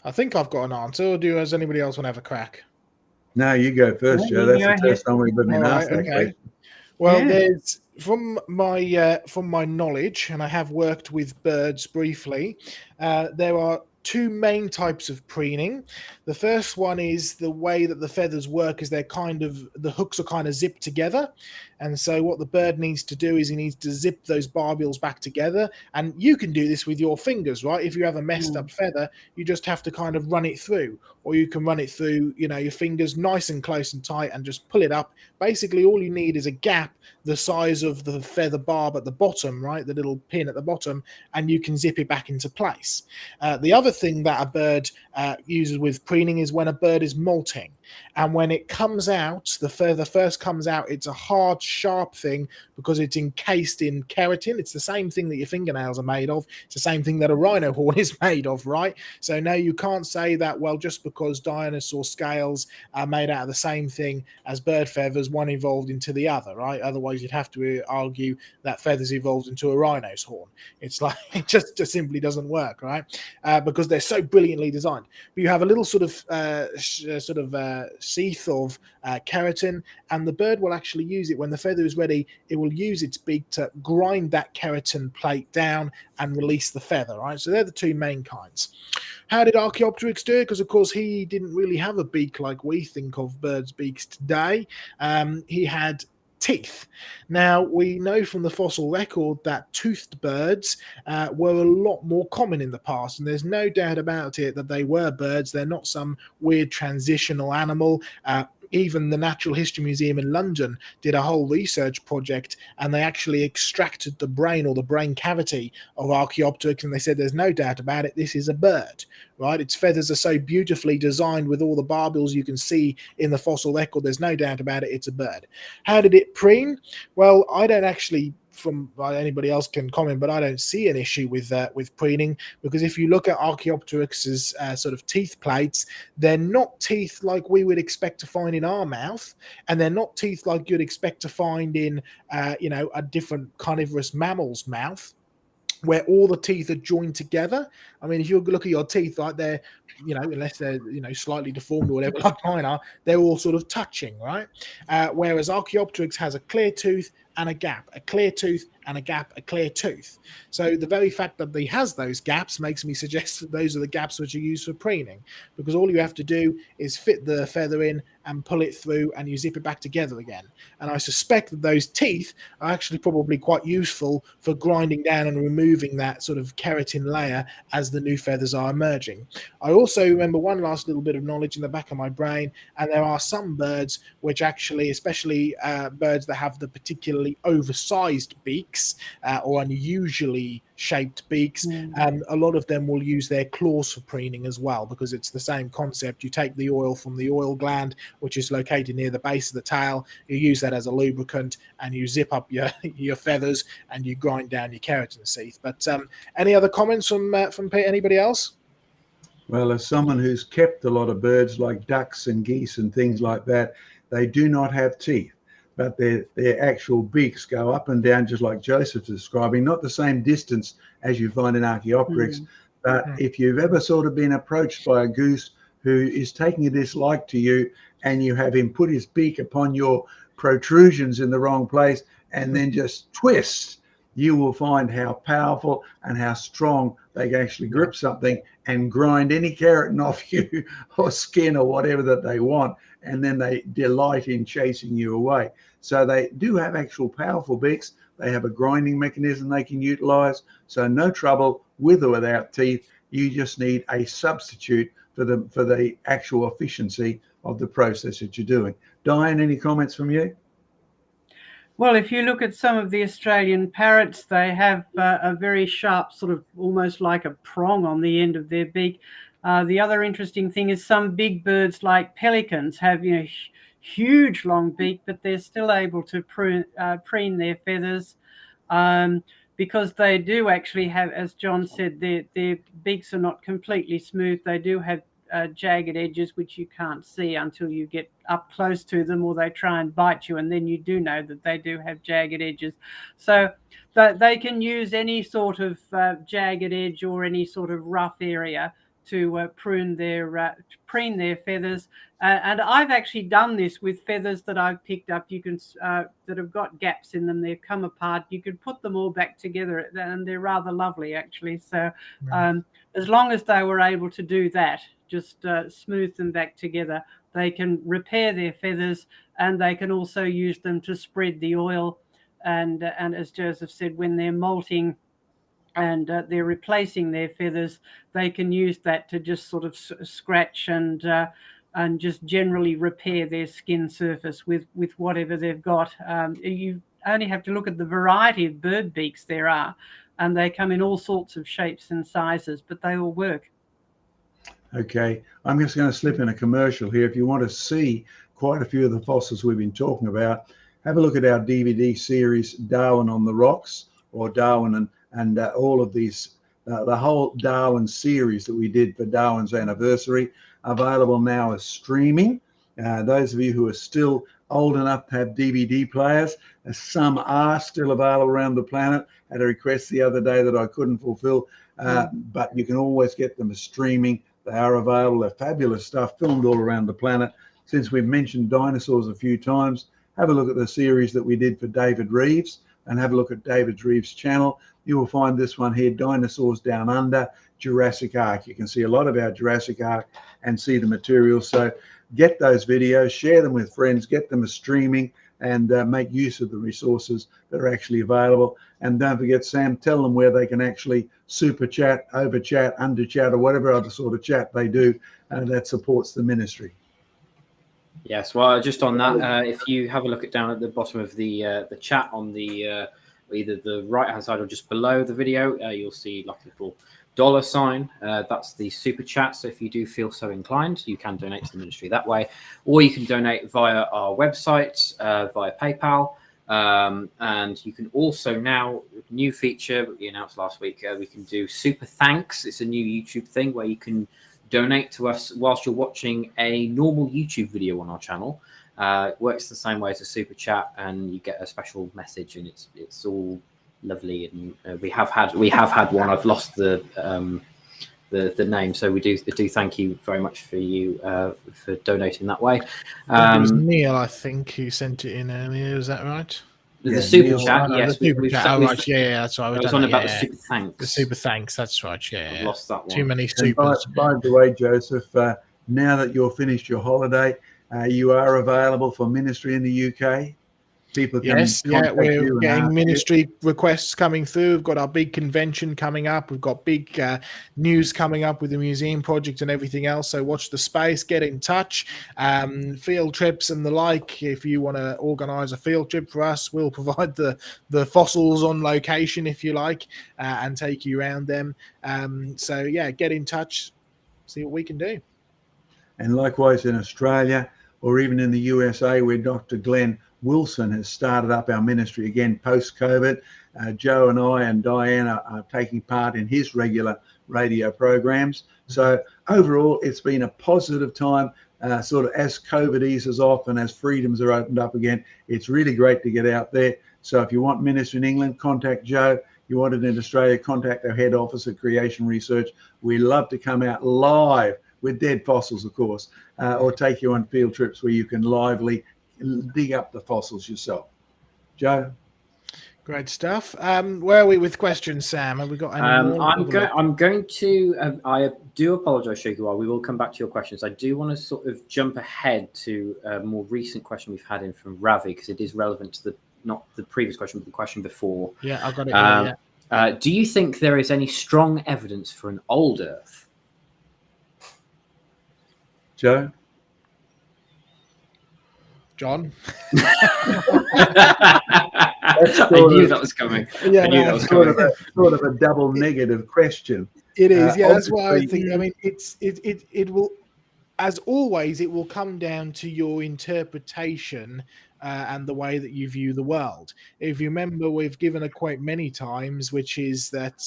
I think I've got an answer. Or does anybody else want to have a crack? No, you go first, Joe. That's the first time we've been asked that question. Well, there's from my knowledge, and I have worked with birds briefly. There are two main types of preening. The first one is the way that the feathers work is the hooks are kind of zipped together. And so what the bird needs to do is he needs to zip those barbules back together. And you can do this with your fingers, right? If you have a messed up feather, you just have to kind of run it through, or you can run it through, your fingers nice and close and tight and just pull it up. Basically, all you need is a gap the size of the feather barb at the bottom, right? The little pin at the bottom, and you can zip it back into place. The other thing that a bird uses with preening is when a bird is molting. And when it comes out, the feather first comes out, it's a hard, sharp thing because it's encased in keratin. It's the same thing that your fingernails are made of. It's the same thing that a rhino horn is made of, right? So no, you can't say that, well, just because dinosaur scales are made out of the same thing as bird feathers, one evolved into the other, right? Otherwise, you'd have to argue that feathers evolved into a rhino's horn. It's like, it just simply doesn't work, right? Because they're so brilliantly designed. But you have a little sort of sheath of keratin, and the bird will actually use it when the feather is ready. It will use its beak to grind that keratin plate down and release the feather, right? So they're the two main kinds. How did Archaeopteryx do it? Because of course he didn't really have a beak like we think of birds' beaks today. He had teeth. Now, we know from the fossil record that toothed birds were a lot more common in the past, and there's no doubt about it that they were birds. They're not some weird transitional animal. Even the Natural History Museum in London did a whole research project, and they actually extracted the brain or the brain cavity of Archaeopteryx, and they said there's no doubt about it, this is a bird, right? Its feathers are so beautifully designed with all the barbules you can see in the fossil record, there's no doubt about it, it's a bird. How did it preen? Well, I don't actually, anybody else can comment, but I don't see an issue with preening, because if you look at Archaeopteryx's sort of teeth plates, they're not teeth like we would expect to find in our mouth, and they're not teeth like you'd expect to find in a different carnivorous mammal's mouth, where all the teeth are joined together. I mean, if you look at your teeth, like they're, unless they're, slightly deformed or whatever, like mine are, they're all sort of touching, right? Whereas Archaeopteryx has a clear tooth and a gap, a clear tooth and a gap, a clear tooth. So the very fact that he has those gaps makes me suggest that those are the gaps which are used for preening, because all you have to do is fit the feather in and pull it through, and you zip it back together again. And I suspect that those teeth are actually probably quite useful for grinding down and removing that sort of keratin layer as the new feathers are emerging. I also remember one last little bit of knowledge in the back of my brain, and there are some birds which actually, especially birds that have the particularly oversized beaks or unusually shaped beaks, a lot of them will use their claws for preening as well, because it's the same concept. You take the oil from the oil gland, which is located near the base of the tail, you use that as a lubricant, and you zip up your feathers and you grind down your keratin sheath. But any other comments from anybody else? Well, as someone who's kept a lot of birds like ducks and geese and things like that, they do not have teeth, but their actual beaks go up and down, just like Joseph's describing, not the same distance as you find in Archaeopteryx. But if you've ever sort of been approached by a goose who is taking a dislike to you, and you have him put his beak upon your protrusions in the wrong place, and then just twist, you will find how powerful and how strong they can actually grip something and grind any keratin off you or skin or whatever that they want. And then they delight in chasing you away. So they do have actual powerful beaks. They have a grinding mechanism they can utilize. So no trouble with or without teeth. You just need a substitute for the actual efficiency of the process that you're doing. Diane, any comments from you? Well, if you look at some of the Australian parrots, they have a very sharp sort of almost like a prong on the end of their beak. The other interesting thing is some big birds like pelicans have, huge long beak, but they're still able to preen their feathers because they do actually have, as John said, their beaks are not completely smooth. They do have jagged edges, which you can't see until you get up close to them, or they try and bite you, and then you do know that they do have jagged edges. So they can use any sort of jagged edge or any sort of rough area to preen their feathers. And I've actually done this with feathers that I've picked up. You can that have got gaps in them. They've come apart. You can put them all back together, and they're rather lovely, actually. So as long as they were able to do that, just smooth them back together, they can repair their feathers, and they can also use them to spread the oil. And as Joseph said, when they're molting and they're replacing their feathers, they can use that to just sort of scratch and just generally repair their skin surface with whatever they've got. You only have to look at the variety of bird beaks there are, and they come in all sorts of shapes and sizes, but they all work. Okay, I'm just going to slip in a commercial here. If you want to see quite a few of the fossils we've been talking about, have a look at our DVD series, Darwin on the Rocks, or Darwin and all of these, the whole Darwin series that we did for Darwin's anniversary, available now as streaming. Those of you who are still old enough to have DVD players, some are still available around the planet. Had a request the other day that I couldn't fulfill, but you can always get them as streaming. They are available. They're fabulous stuff, filmed all around the planet. Since we've mentioned dinosaurs a few times, have a look at the series that we did for David Reeves, and have a look at David Reeves' channel. You will find this one here, Dinosaurs Down Under, Jurassic Ark. You can see a lot of our Jurassic Ark and see the material. So get those videos, share them with friends, get them as streaming, and make use of the resources that are actually available. And don't forget, Sam, tell them where they can actually super chat, over chat, under chat, or whatever other sort of chat they do that supports the ministry. Yes, well, just on that, if you have a look down at the bottom of the chat on the either the right-hand side or just below the video, you'll see like a little $sign. That's the super chat. So if you do feel so inclined, you can donate to the ministry that way, or you can donate via our website, via PayPal. And you can also now, new feature we announced last week, we can do super thanks. It's a new YouTube thing where you can donate to us whilst you're watching a normal YouTube video on our channel. It works the same way as a super chat, and you get a special message, and it's all lovely. And we have had one. I've lost the name, so we do thank you very much for you for donating that way. It was Neil, I think, who sent it in earlier. Is that right? The super chat, yes. The super chat. Oh, right, yeah, that's right. I was on about the super thanks. The super thanks, that's right. Yeah, I've lost that one. Too many supers. By the way, Joseph, now that you're finished your holiday, you are available for ministry in the UK. People can we're getting ministry requests coming through. We've got our big convention coming up. We've got big news coming up with the museum project and everything else. So watch the space, get in touch. Field trips and the like. If you want to organise a field trip for us, we'll provide the fossils on location, if you like, and take you around them. So yeah, get in touch, see what we can do. And likewise in Australia, or even in the USA, where Dr. Glenn Wilson has started up our ministry again post-COVID. Joe and I and Diane are taking part in his regular radio programs. So overall, it's been a positive time, sort of as COVID eases off and as freedoms are opened up again. It's really great to get out there. So if you want ministry in England, contact Joe. You want it in Australia, contact our head office at Creation Research. We love to come out live with dead fossils, of course, or take you on field trips where you can lively dig up the fossils yourself. Joe? Great stuff. Where are we with questions, Sam? Have we got any more? I'm going to. I do apologise, Shoghiwar. We will come back to your questions. I do want to sort of jump ahead to a more recent question we've had in from Ravi, because it is relevant to not the previous question, but the question before. Yeah, I've got it here, yeah. Do you think there is any strong evidence for an old Earth? Joe? John? I knew that was coming. Yeah, I knew that was coming. Sort of a double negative question. It is, yeah. That's why I obviously- think. I mean, it will, as always, it will come down to your interpretation and the way that you view the world. If you remember, we've given a quote many times, which is that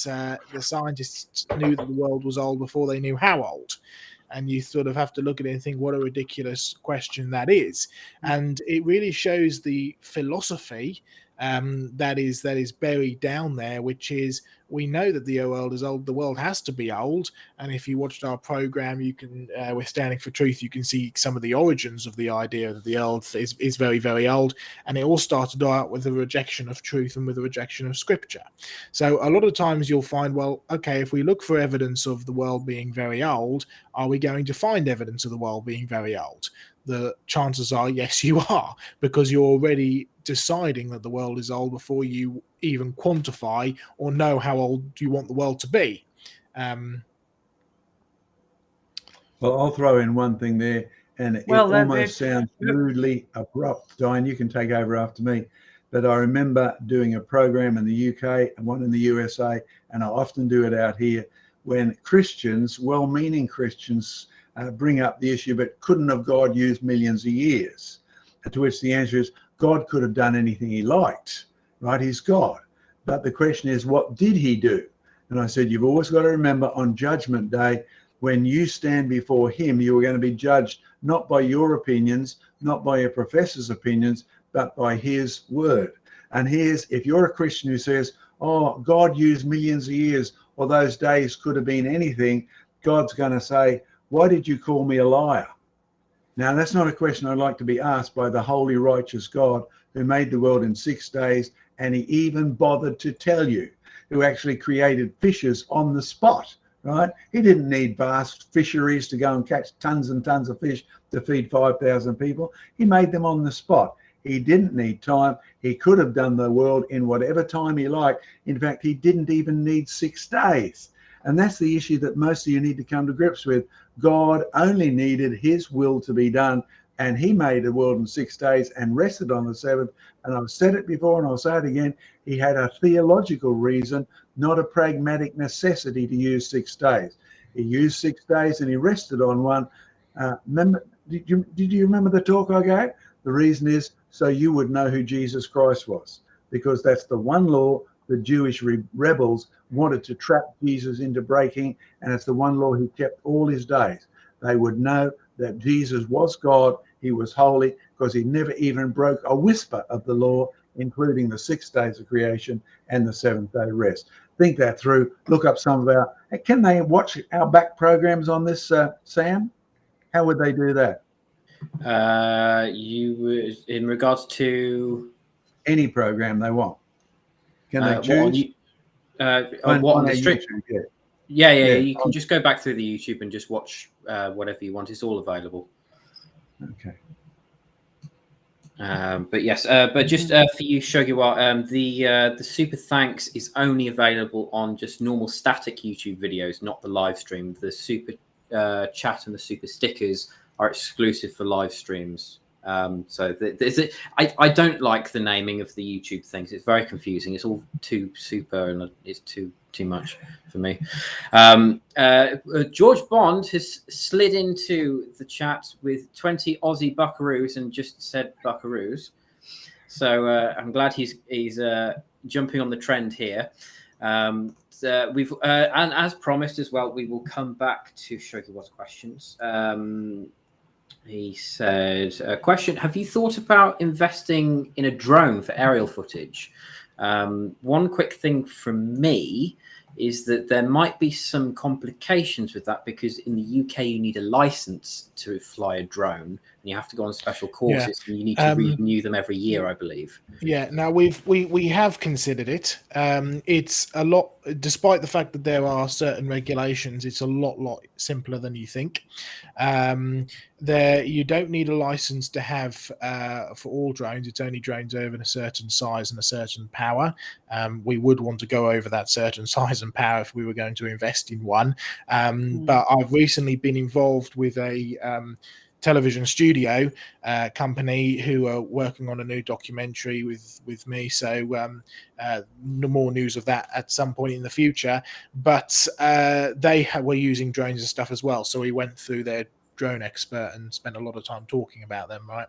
the scientists knew that the world was old before they knew how old. And you sort of have to look at it and think, what a ridiculous question that is. And it really shows the philosophy that is buried down there, which is, we know that the world is old. The world has to be old. And if you watched our program, you can, we're Standing for Truth, you can see some of the origins of the idea that the earth is very, very old. And it all started out with a rejection of truth and with a rejection of scripture. So a lot of times you'll find, well, okay, if we look for evidence of the world being very old, are we going to find evidence of the world being very old? The chances are, yes, you are, because you're already deciding that the world is old before you even quantify or know how old you want the world to be. Well, I'll throw in one thing there, and it Well, almost sounds rudely abrupt. Diane, you can take over after me. But I remember doing a program in the UK and one in the USA, and I often do it out here, when Christians, well-meaning Christians, bring up the issue, but couldn't have God used millions of years? To which the answer is, God could have done anything he liked, right? He's God. But the question is, what did he do? And I said, you've always got to remember, on Judgment Day, when you stand before him, you are going to be judged not by your opinions, not by your professor's opinions, but by his word. And if you're a Christian who says, oh, God used millions of years, or those days could have been anything, God's going to say, why did you call me a liar? Now, that's not a question I'd like to be asked by the holy, righteous God who made the world in 6 days, and he even bothered to tell you, who actually created fishes on the spot, right? He didn't need vast fisheries to go and catch tons and tons of fish to feed 5,000 people. He made them on the spot. He didn't need time. He could have done the world in whatever time he liked. In fact, he didn't even need 6 days. And that's the issue that most of you need to come to grips with. God only needed his will to be done, and he made the world in 6 days and rested on the seventh. And I've said it before and I'll say it again, he had a theological reason, not a pragmatic necessity to use 6 days. He used 6 days and he rested on one. Did you remember the talk I gave? The reason is so you would know who Jesus Christ was, because that's the one law the Jewish rebels wanted to trap Jesus into breaking, and it's the one law he kept all his days. They would know that Jesus was God, he was holy, because he never even broke a whisper of the law, including the 6 days of creation and the 7th-day rest. Think that through. Look up some of our... Can they watch our back programs on this, Sam? How would they do that? You would, in regards to... Any program they want. Can they choose? What on the stream? YouTube, yeah. You can just go back through the YouTube and just watch whatever you want. It's all available. Okay. But yes, but just for you, Shoghiwar, the super thanks is only available on just normal static YouTube videos, not the live stream. The super chat and the super stickers are exclusive for live streams. So I don't like the naming of the YouTube things. It's very confusing. It's all too super and it's too much for me. George Bond has slid into the chat with 20 Aussie buckaroos and just said buckaroos. So I'm glad he's jumping on the trend here. And as promised as well, we will come back to Shoghiwar's questions. He said, question, have you thought about investing in a drone for aerial footage? One quick thing from me is that there might be some complications with that, because in the UK you need a license to fly a drone. And You have to go on special courses, and you need to renew them every year, I believe. Yeah, now we have considered it. It's a lot, despite the fact that there are certain regulations. It's a lot simpler than you think. There, you don't need a license to have for all drones. It's only drones over a certain size and a certain power. We would want to go over that certain size and power if we were going to invest in one. But I've recently been involved with a television studio company who are working on a new documentary with me. So more news of that at some point in the future. But they were using drones and stuff as well. So we went through their drone expert and spent a lot of time talking about them, right?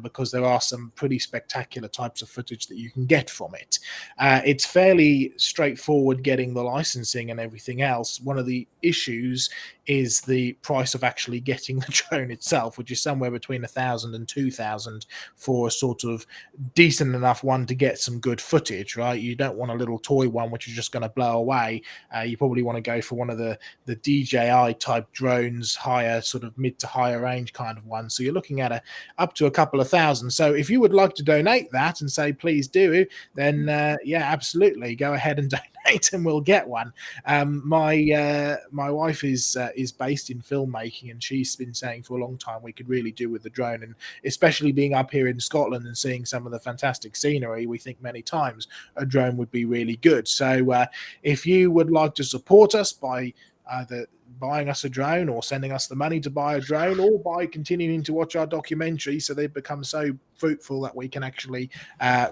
Because there are some pretty spectacular types of footage that you can get from it. It's fairly straightforward getting the licensing and everything else. One of the issues is the price of actually getting the drone itself, which is somewhere between 1,000 and 2,000 for a sort of decent enough one to get some good footage, right? You don't want a little toy one which is just going to blow away. You probably want to go for one of the DJI type drones, higher sort of mid to higher range kind of one. So you're looking at up to a couple of thousand. So if you would like to donate that and say please do, then yeah, absolutely, go ahead and donate and we'll get one. My wife is based in filmmaking, and she's been saying for a long time we could really do with the drone, and especially being up here in Scotland and seeing some of the fantastic scenery, we think many times a drone would be really good. So if you would like to support us by either buying us a drone or sending us the money to buy a drone, or by continuing to watch our documentary so they become so fruitful that we can actually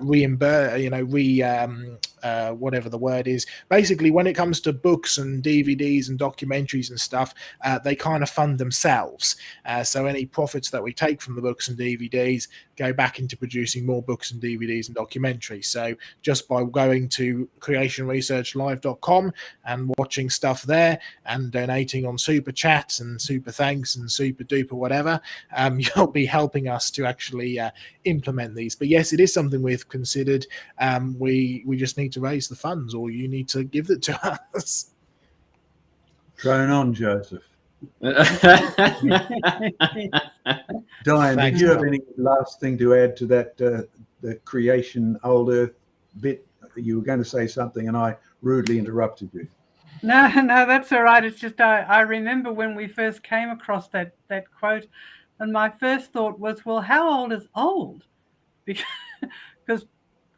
reimburse, whatever the word is. Basically, when it comes to books and DVDs and documentaries and stuff, they kind of fund themselves. So any profits that we take from the books and DVDs go back into producing more books and DVDs and documentaries. So just by going to creationresearchlive.com and watching stuff there and donating on super chats and super thanks and super duper whatever, you'll be helping us to actually implement these. But yes, it is something we've considered. We just need to raise the funds, or you need to give it to us. Drone on, Joseph. Diane, Thanks, did you have Tom. any last thing to add to that, the creation old Earth bit? You were going to say something and I rudely interrupted you. No, that's all right. It's just I remember when we first came across that quote, and my first thought was, well, how old is old? Because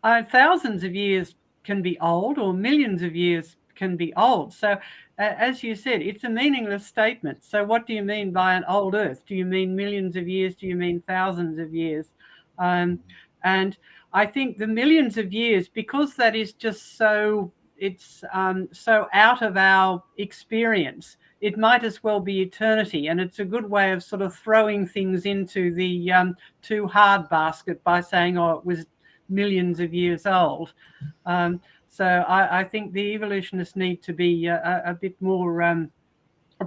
thousands of years can be old, or millions of years can be old. So as you said, it's a meaningless statement. So what do you mean by an old Earth? Do you mean millions of years? Do you mean thousands of years? And I think the millions of years, because that is just so, it's so out of our experience, it might as well be eternity. And it's a good way of sort of throwing things into the too hard basket by saying, oh, it was millions of years old. So I think the evolutionists need to be a bit more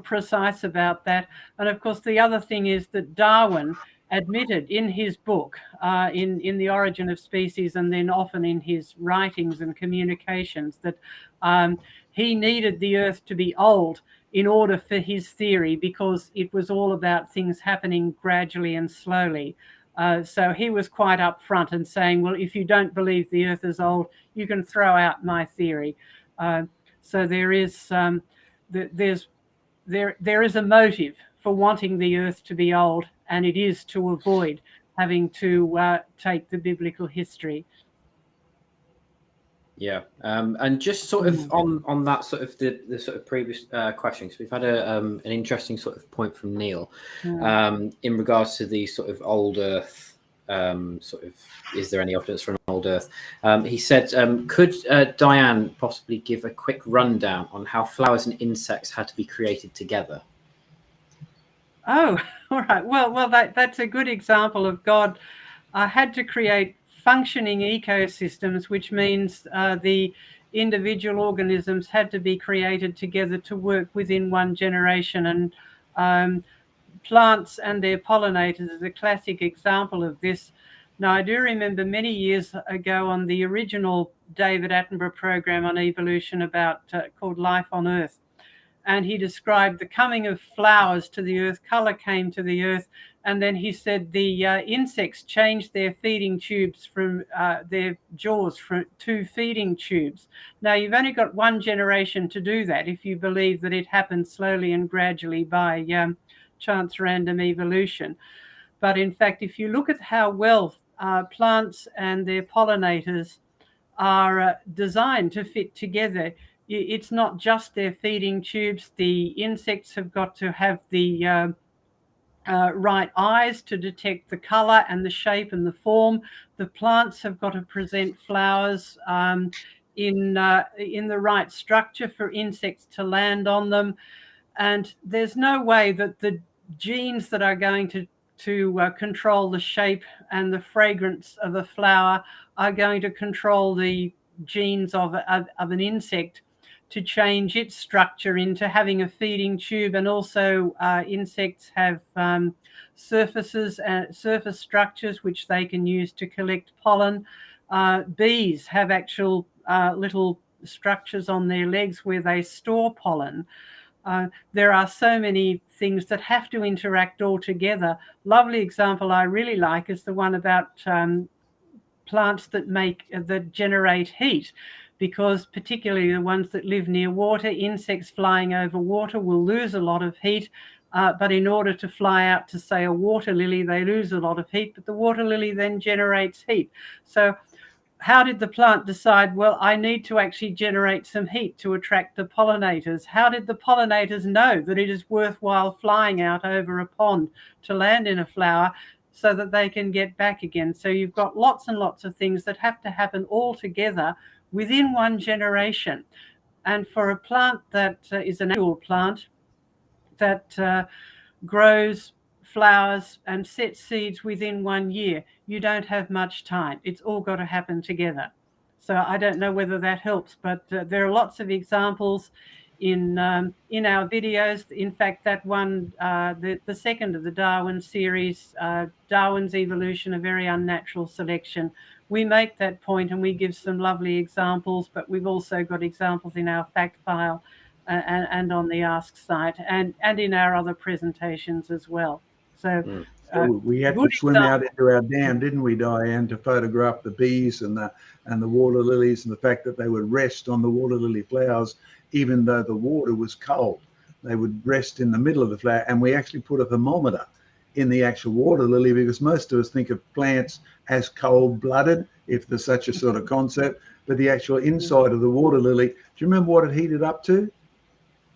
precise about that. And of course, the other thing is that Darwin admitted in his book, in The Origin of Species, and then often in his writings and communications, that he needed the Earth to be old in order for his theory, because it was all about things happening gradually and slowly. So he was quite upfront and saying, well, if you don't believe the Earth is old, you can throw out my theory. So there is there is a motive for wanting the Earth to be old, and it is to avoid having to take the biblical history. Yeah, and just sort of on that sort of the sort of previous questions, we've had an interesting sort of point from Neil in regards to the sort of old Earth. Sort of, is there any evidence for an old Earth? He said, could Diane possibly give a quick rundown on how flowers and insects had to be created together? Oh, all right. Well, that's a good example of God had to create functioning ecosystems, which means the individual organisms had to be created together to work within one generation. And plants and their pollinators is a classic example of this. Now, I do remember many years ago on the original David Attenborough program on evolution called Life on Earth, and he described the coming of flowers to the earth. Color came to the earth, And then he said the insects changed their feeding tubes from their jaws to feeding tubes. Now, you've only got one generation to do that if you believe that it happened slowly and gradually by chance random evolution. But in fact, if you look at how well plants and their pollinators are designed to fit together, it's not just their feeding tubes. The insects have got to have the right eyes to detect the color and the shape and the form. The plants have got to present flowers in the right structure for insects to land on them. And there's no way that the genes that are going to control the shape and the fragrance of a flower are going to control the genes of an insect to change its structure into having a feeding tube. And also insects have surface structures which they can use to collect pollen. Bees have actual little structures on their legs where they store pollen. There are so many things that have to interact all together. Lovely example I really like is the one about plants that generate heat, because particularly the ones that live near water, insects flying over water will lose a lot of heat. But in order to fly out to, say, a water lily, they lose a lot of heat, but the water lily then generates heat. So how did the plant decide, well, I need to actually generate some heat to attract the pollinators? How did the pollinators know that it is worthwhile flying out over a pond to land in a flower so that they can get back again? So you've got lots and lots of things that have to happen all together within one generation. And for a plant that is an annual plant that grows, flowers and sets seeds within 1 year, you don't have much time. It's all got to happen together. So I don't know whether that helps, but there are lots of examples in our videos. In fact, that one, the second of the Darwin series, Darwin's Evolution, a Very Unnatural Selection, we make that point and we give some lovely examples, but we've also got examples in our fact file and on the Ask site and in our other presentations as well. So we had to swim out into our dam, didn't we, Diane, to photograph the bees and the water lilies, and the fact that they would rest on the water lily flowers even though the water was cold. They would rest in the middle of the flower, and we actually put a thermometer in the actual water lily, because most of us think of plants as cold-blooded, if there's such a sort of concept, but the actual inside of the water lily, do you remember what it heated up to?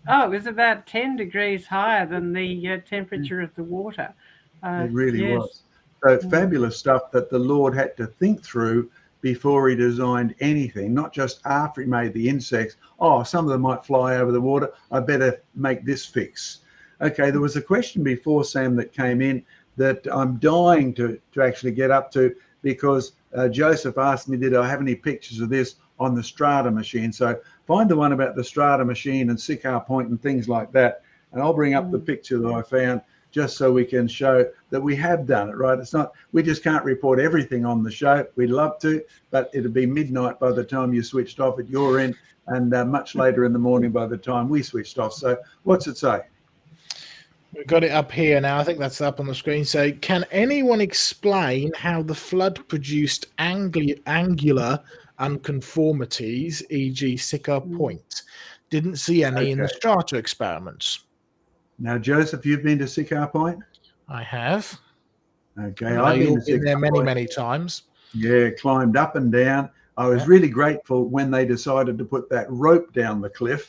Oh, it was about 10 degrees higher than the temperature of the water. It really was. So fabulous stuff that the Lord had to think through before he designed anything, not just after he made the insects. Oh, some of them might fly over the water. I better make this fix. Okay, there was a question before, Sam, that came in that I'm dying to actually get up to, because Joseph asked me, did I have any pictures of this on the Strata machine? So find the one about the Strata machine and Sycamore Point and things like that, and I'll bring up the picture that I found, just so we can show that we have done it, right? It's not, we just can't report everything on the show. We'd love to, but it'd be midnight by the time you switched off at your end, and much later in the morning by the time we switched off. So what's it say? We've got it up here now. I think that's up on the screen. So can anyone explain how the flood produced angular unconformities, e.g. Sycamore Point? Didn't see any in the strata experiments. Now, Joseph, you've been to Sycamore Point? I have. Okay, I've been there many times. Yeah, climbed up and down. I was really grateful when they decided to put that rope down the cliff.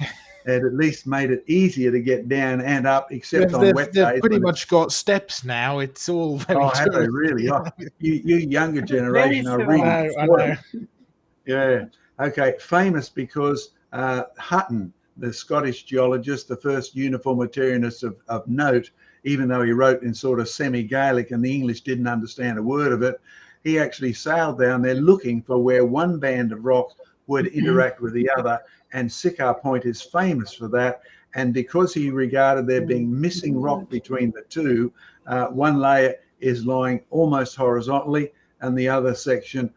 It at least made it easier to get down and up, except on wet days. They've pretty much got steps now. It's all very have they really? Oh, you younger generation are really I know. Yeah. Okay, famous because Hutton, the Scottish geologist, the first uniformitarianist of note, even though he wrote in sort of semi-Gaelic and the English didn't understand a word of it, he actually sailed down there looking for where one band of rocks would interact with the other, and Sycamore Point is famous for that. And because he regarded there being missing rock between the two, one layer is lying almost horizontally and the other section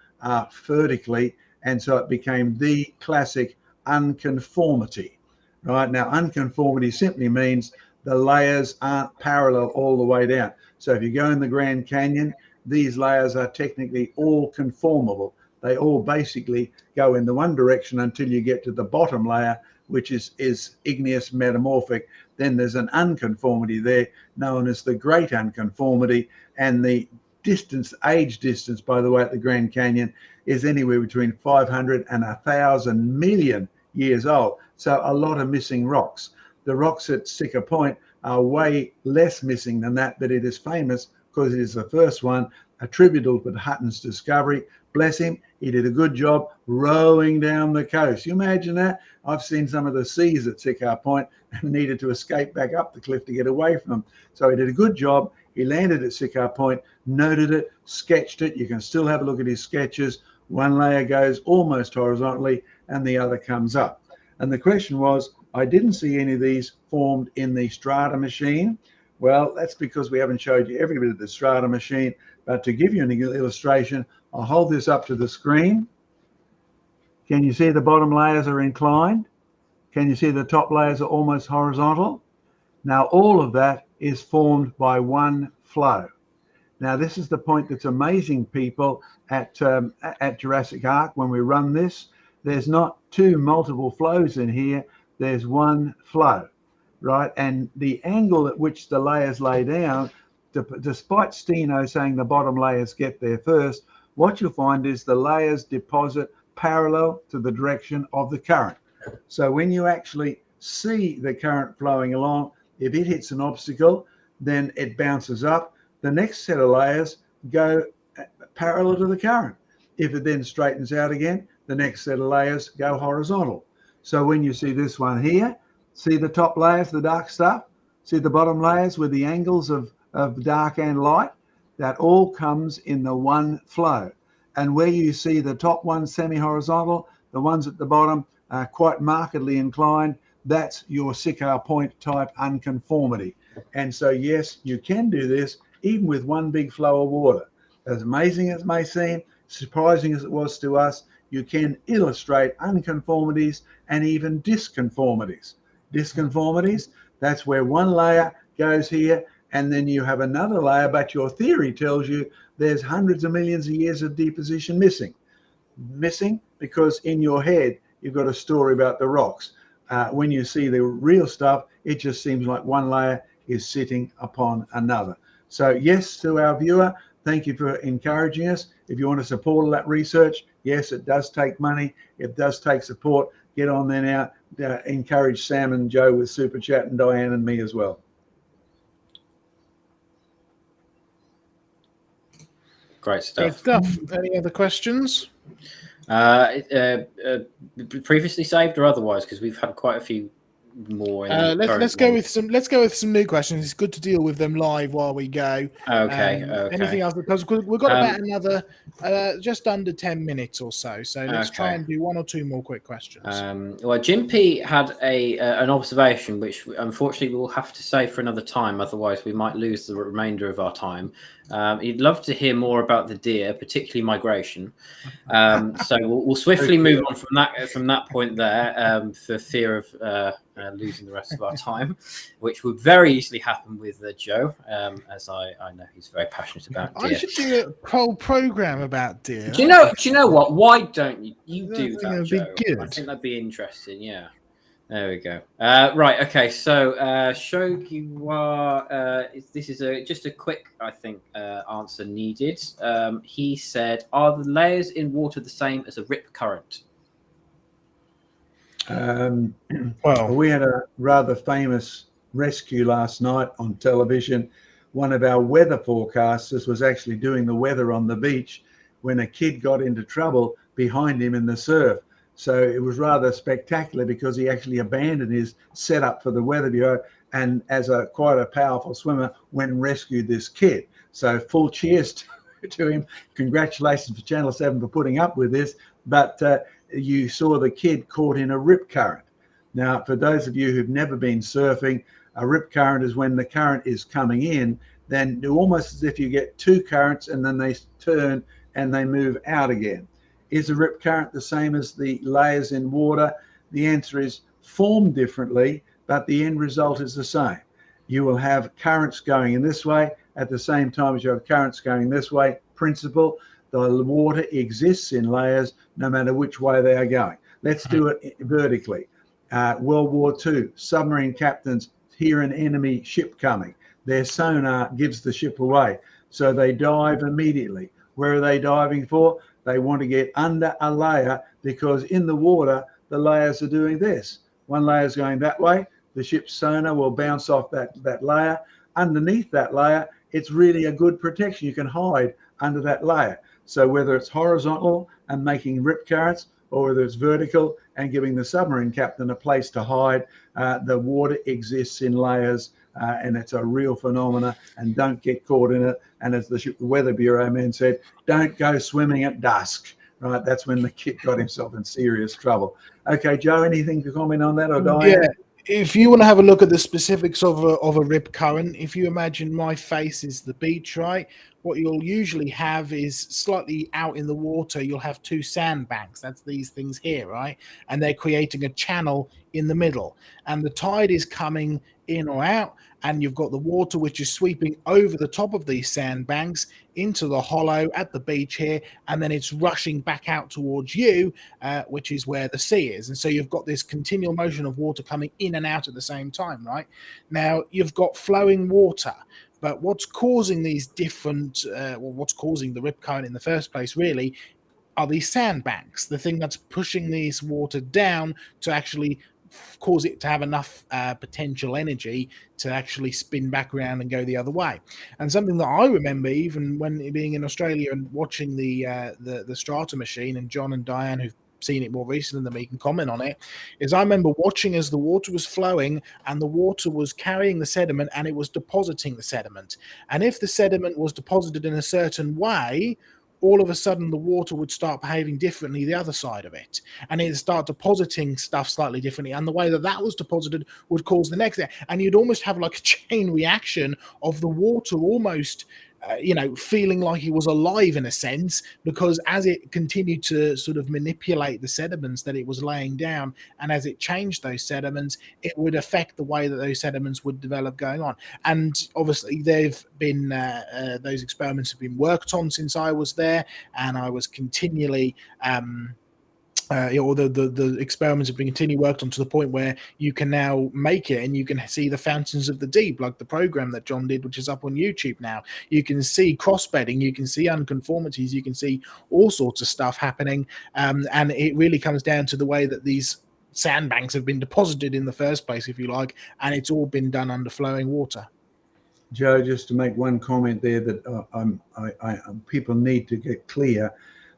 vertically, and so it became the classic unconformity. Right now, unconformity simply means the layers aren't parallel all the way down. So if you go in the Grand Canyon, these layers are technically all conformable. They all basically go in the one direction until you get to the bottom layer, which is igneous metamorphic. Then there's an unconformity there known as the Great Unconformity, and the age distance, by the way, at the Grand Canyon is anywhere between 500 and 1,000 million years old. So a lot of missing rocks. The rocks at Siccar Point are way less missing than that, but it is famous because it is the first one attributable to Hutton's discovery. Bless him, he did a good job rowing down the coast. You imagine that? I've seen some of the seas at Siccar Point and needed to escape back up the cliff to get away from them. So he did a good job. He landed at Siccar Point, noted it, sketched it. You can still have a look at his sketches. One layer goes almost horizontally and the other comes up. And the question was, I didn't see any of these formed in the strata machine. Well, that's because we haven't showed you every bit of the strata machine. But to give you an illustration, I'll hold this up to the screen. Can you see the bottom layers are inclined? Can you see the top layers are almost horizontal? Now, all of that is formed by one flow. Now, this is the point that's amazing people at Jurassic Ark when we run this. There's not two multiple flows in here. There's one flow, right? And the angle at which the layers lay down, despite Steno saying the bottom layers get there first, what you'll find is the layers deposit parallel to the direction of the current. So when you actually see the current flowing along, if it hits an obstacle, then it bounces up. The next set of layers go parallel to the current. If it then straightens out again, the next set of layers go horizontal. So when you see this one here, see the top layers, the dark stuff, see the bottom layers with the angles of dark and light, that all comes in the one flow. And where you see the top ones semi-horizontal, the ones at the bottom are quite markedly inclined, that's your Siccar Point type unconformity. And so, yes, you can do this even with one big flow of water. As amazing as it may seem, surprising as it was to us, you can illustrate unconformities and even disconformities. Disconformities, that's where one layer goes here and then you have another layer, but your theory tells you there's hundreds of millions of years of deposition missing. Missing because in your head, you've got a story about the rocks. When you see the real stuff, it just seems like one layer is sitting upon another. So yes, to our viewer, thank you for encouraging us. If you want to support all that research, yes, it does take money. It does take support. Get on there now. Encourage Sam and Joe with Super Chat and Diane and me as well. Great stuff. Great stuff. Any other questions? Previously saved or otherwise, because we've had quite a few more. Let's go with some new questions. It's good to deal with them live while we go. Okay. Anything else? Because we've got about another just under 10 minutes or so. So let's try and do one or two more quick questions. Well, Jim P had an observation, which unfortunately we'll have to save for another time. Otherwise, we might lose the remainder of our time. He'd love to hear more about the deer, particularly migration. So we'll swiftly move on from that point there, for fear of losing the rest of our time, which would very easily happen with Joe, as I know he's very passionate about deer. I should do a whole program about deer. Do you know what? Why don't you do that, Joe? I think that'd be interesting. Yeah. There we go. Right. Okay. So, Shogiwa, this is just a quick, I think, answer needed. He said, "Are the layers in water the same as a rip current?" Well, we had a rather famous rescue last night on television. One of our weather forecasters was actually doing the weather on the beach when a kid got into trouble behind him in the surf. So it was rather spectacular because he actually abandoned his setup for the weather bureau and as quite a powerful swimmer went and rescued this kid. So full cheers to him. Congratulations for Channel 7 for putting up with this. But you saw the kid caught in a rip current. Now, for those of you who've never been surfing, a rip current is when the current is coming in, then almost as if you get two currents and then they turn and they move out again. Is a rip current the same as the layers in water? The answer is formed differently, but the end result is the same. You will have currents going in this way at the same time as you have currents going this way. Principle, the water exists in layers no matter which way they are going. Let's do it vertically. World War II, submarine captains hear an enemy ship coming. Their sonar gives the ship away, so they dive immediately. Where are they diving for? They want to get under a layer, because in the water, the layers are doing this. One layer is going that way. The ship's sonar will bounce off that layer. Underneath that layer, it's really a good protection. You can hide under that layer. So whether it's horizontal and making rip currents, or whether it's vertical and giving the submarine captain a place to hide, the water exists in layers, and it's a real phenomena, and don't get caught in it. And as the Weather Bureau man said, don't go swimming at dusk, right? That's when the kid got himself in serious trouble. Okay, Joe, anything to comment on that, or Diane? Yeah. If you want to have a look at the specifics of a rip current, if you imagine my face is the beach, right? What you'll usually have is slightly out in the water, you'll have two sandbanks. That's these things here, right? And they're creating a channel in the middle. And the tide is coming in or out, and you've got the water which is sweeping over the top of these sandbanks into the hollow at the beach here, and then it's rushing back out towards you, which is where the sea is. And so you've got this continual motion of water coming in and out at the same time, right? Now, you've got flowing water, but what's causing these different, what's causing the rip current in the first place, really, are these sandbanks, the thing that's pushing this water down to actually cause it to have enough potential energy to actually spin back around and go the other way. And something that I remember, even when being in Australia and watching the strata machine, and John and Diane, who've seen it more recently than me, can comment on it, is I remember watching as the water was flowing and the water was carrying the sediment and it was depositing the sediment. And if the sediment was deposited in a certain way, all of a sudden the water would start behaving differently the other side of it, and it'd start depositing stuff slightly differently, and the way that was deposited would cause the next thing, and you'd almost have like a chain reaction of the water almost feeling like it was alive in a sense, because as it continued to sort of manipulate the sediments that it was laying down, and as it changed those sediments, it would affect the way that those sediments would develop going on. And obviously they've been those experiments have been worked on since I was there, and I was continually the experiments have been continually worked on to the point where you can now make it and you can see the fountains of the deep, like the program that John did, which is up on YouTube now. You can see cross-bedding, you can see unconformities, you can see all sorts of stuff happening, and it really comes down to the way that these sandbanks have been deposited in the first place, if you like, and it's all been done under flowing water. Joe, just to make one comment there that people need to get clear.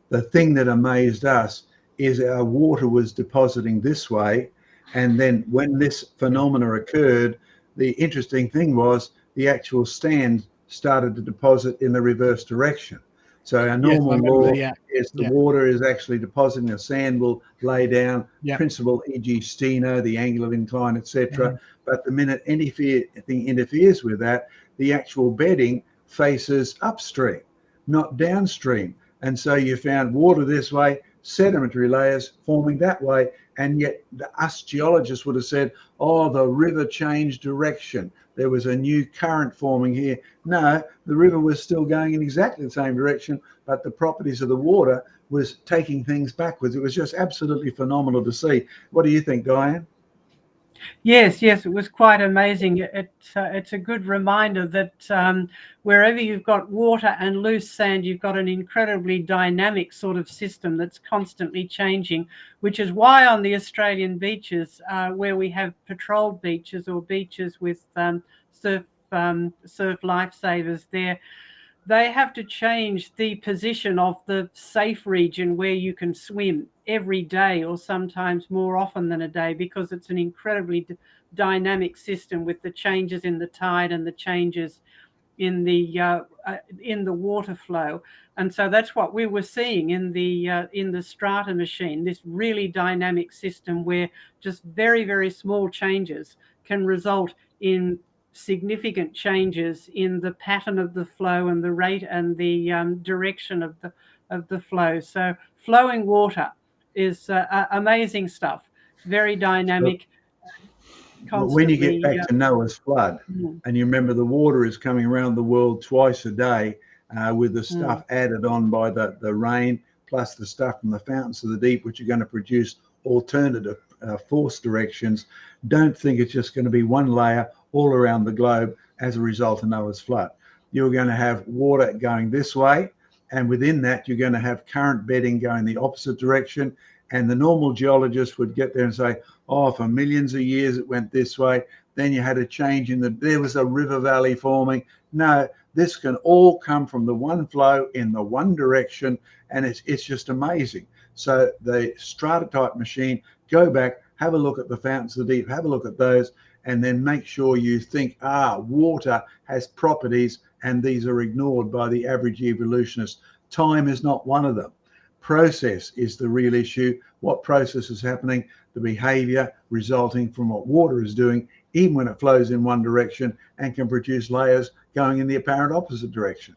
The thing that amazed us is our water was depositing this way, and then when this phenomena occurred, the interesting thing was the actual stand started to deposit in the reverse direction. So our normal law is the water is actually depositing, the sand will lay down, principle, e.g. Steno, the angle of incline, etc. But the minute anything interferes with that, the actual bedding faces upstream, not downstream. And so you found water this way, sedimentary layers forming that way, and yet us geologists would have said, oh, the river changed direction, there was a new current forming here. No, the river was still going in exactly the same direction, but the properties of the water was taking things backwards. It was just absolutely phenomenal to see. What do you think, Diane? Yes, it was quite amazing. It's a good reminder that wherever you've got water and loose sand, you've got an incredibly dynamic sort of system that's constantly changing, which is why on the Australian beaches, where we have patrolled beaches or beaches with surf lifesavers there, they have to change the position of the safe region where you can swim every day, or sometimes more often than a day, because it's an incredibly dynamic system with the changes in the tide and the changes in the water flow. And so that's what we were seeing in the strata machine, this really dynamic system where just very, very small changes can result in significant changes in the pattern of the flow and the rate and the direction of the flow. So flowing water is amazing stuff, very dynamic. But when you get constantly. back to Noah's flood, and you remember the water is coming around the world twice a day, with the stuff added on by the rain, plus the stuff from the fountains of the deep, which are going to produce alternative force directions. Don't think it's just going to be one layer all around the globe as a result of Noah's flood. You're going to have water going this way, and within that, you're going to have current bedding going the opposite direction. And the normal geologist would get there and say, oh, for millions of years it went this way. Then you had a change there was a river valley forming. No, this can all come from the one flow in the one direction, and it's just amazing. So the strata type machine, go back, have a look at the fountains of the deep, have a look at those, and then make sure you think, water has properties, and these are ignored by the average evolutionist. Time is not one of them. Process is the real issue. What process is happening? The behavior resulting from what water is doing, even when it flows in one direction and can produce layers going in the apparent opposite direction.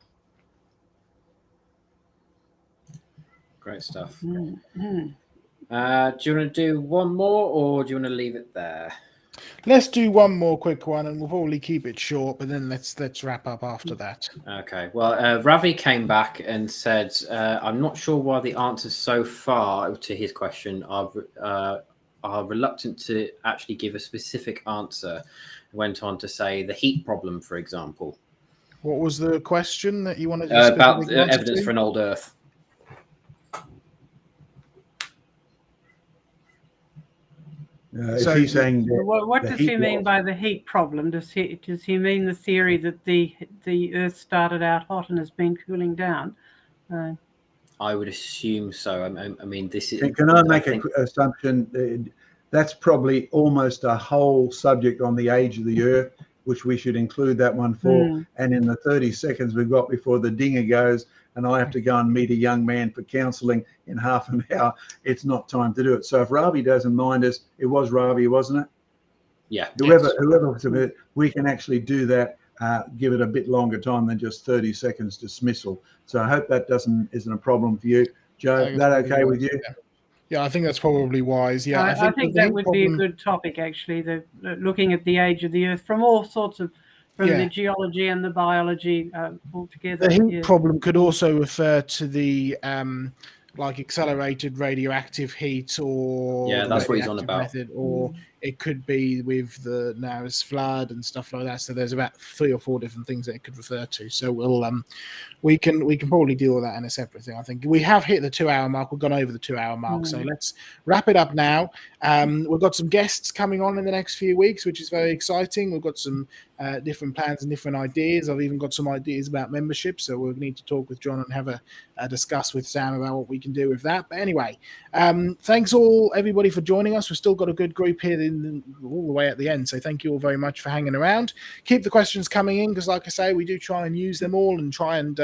Great stuff. Do you want to do one more, or do you want to leave it there? Let's do one more quick one, and we'll probably keep it short, but then let's wrap up after that. Okay. Well, Ravi came back and said, I'm not sure why the answers so far to his question are reluctant to actually give a specific answer. Went on to say the heat problem, for example. What was the question that you wanted to about evidence for an old Earth? So he's saying what does he mean by the heat problem? Does he mean the theory that the Earth started out hot and has been cooling down? I would assume so. I mean, this is. Can I make an assumption? That's probably almost a whole subject on the age of the Earth, which we should include that one for. And in the 30 seconds we've got before the dinger goes, and I have to go and meet a young man for counselling in half an hour, it's not time to do it. So if Ravi doesn't mind us, it was Ravi, wasn't it? Yeah. Whoever was a bit, we can actually do that. Give it a bit longer time than just 30 seconds dismissal. So I hope that isn't a problem for you, Joe. Is that okay with you? Yeah, I think that's probably wise. Yeah, I think that would be a good topic, actually. Looking at the age of the Earth from all sorts of, the geology and the biology all together. The heat problem could also refer to the like accelerated radioactive heat, or that's what he's on about. Method, or it could be with the Noah's flood and stuff like that. So there's about 3 or 4 different things that it could refer to. So we can probably deal with that in a separate thing. I think we have hit the 2-hour mark. We've gone over the 2-hour mark. So let's wrap it up now. We've got some guests coming on in the next few weeks, which is very exciting. We've got some different plans and different ideas. I've even got some ideas about membership. So we'll need to talk with John and have a discuss with Sam about what we can do with that. But anyway, thanks everybody for joining us. We've still got a good group here all the way at the end. So thank you all very much for hanging around. Keep the questions coming in, because like I say, we do try and use them all and try and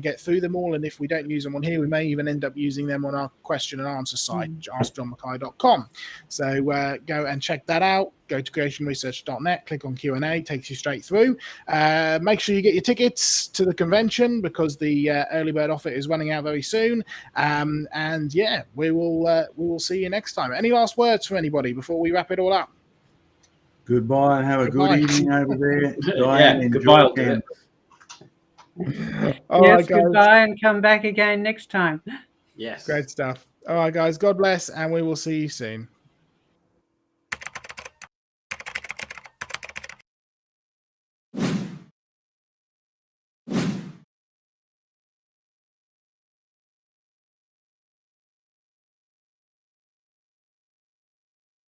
get through them all. And if we don't use them on here, we may even end up using them on our question and answer site, askjohnmackay.com. So go and check that out. Go to creationresearch.net, click on Q&A, takes you straight through. Make sure you get your tickets to the convention, because the early bird offer is running out very soon. And yeah, we will see you next time. Any last words from anybody before we wrap it all up? Goodbye, and have a good evening over there. Diane, goodbye. Yes, goodbye, and come back again next time. Yes. Great stuff. All right, guys, God bless, and we will see you soon.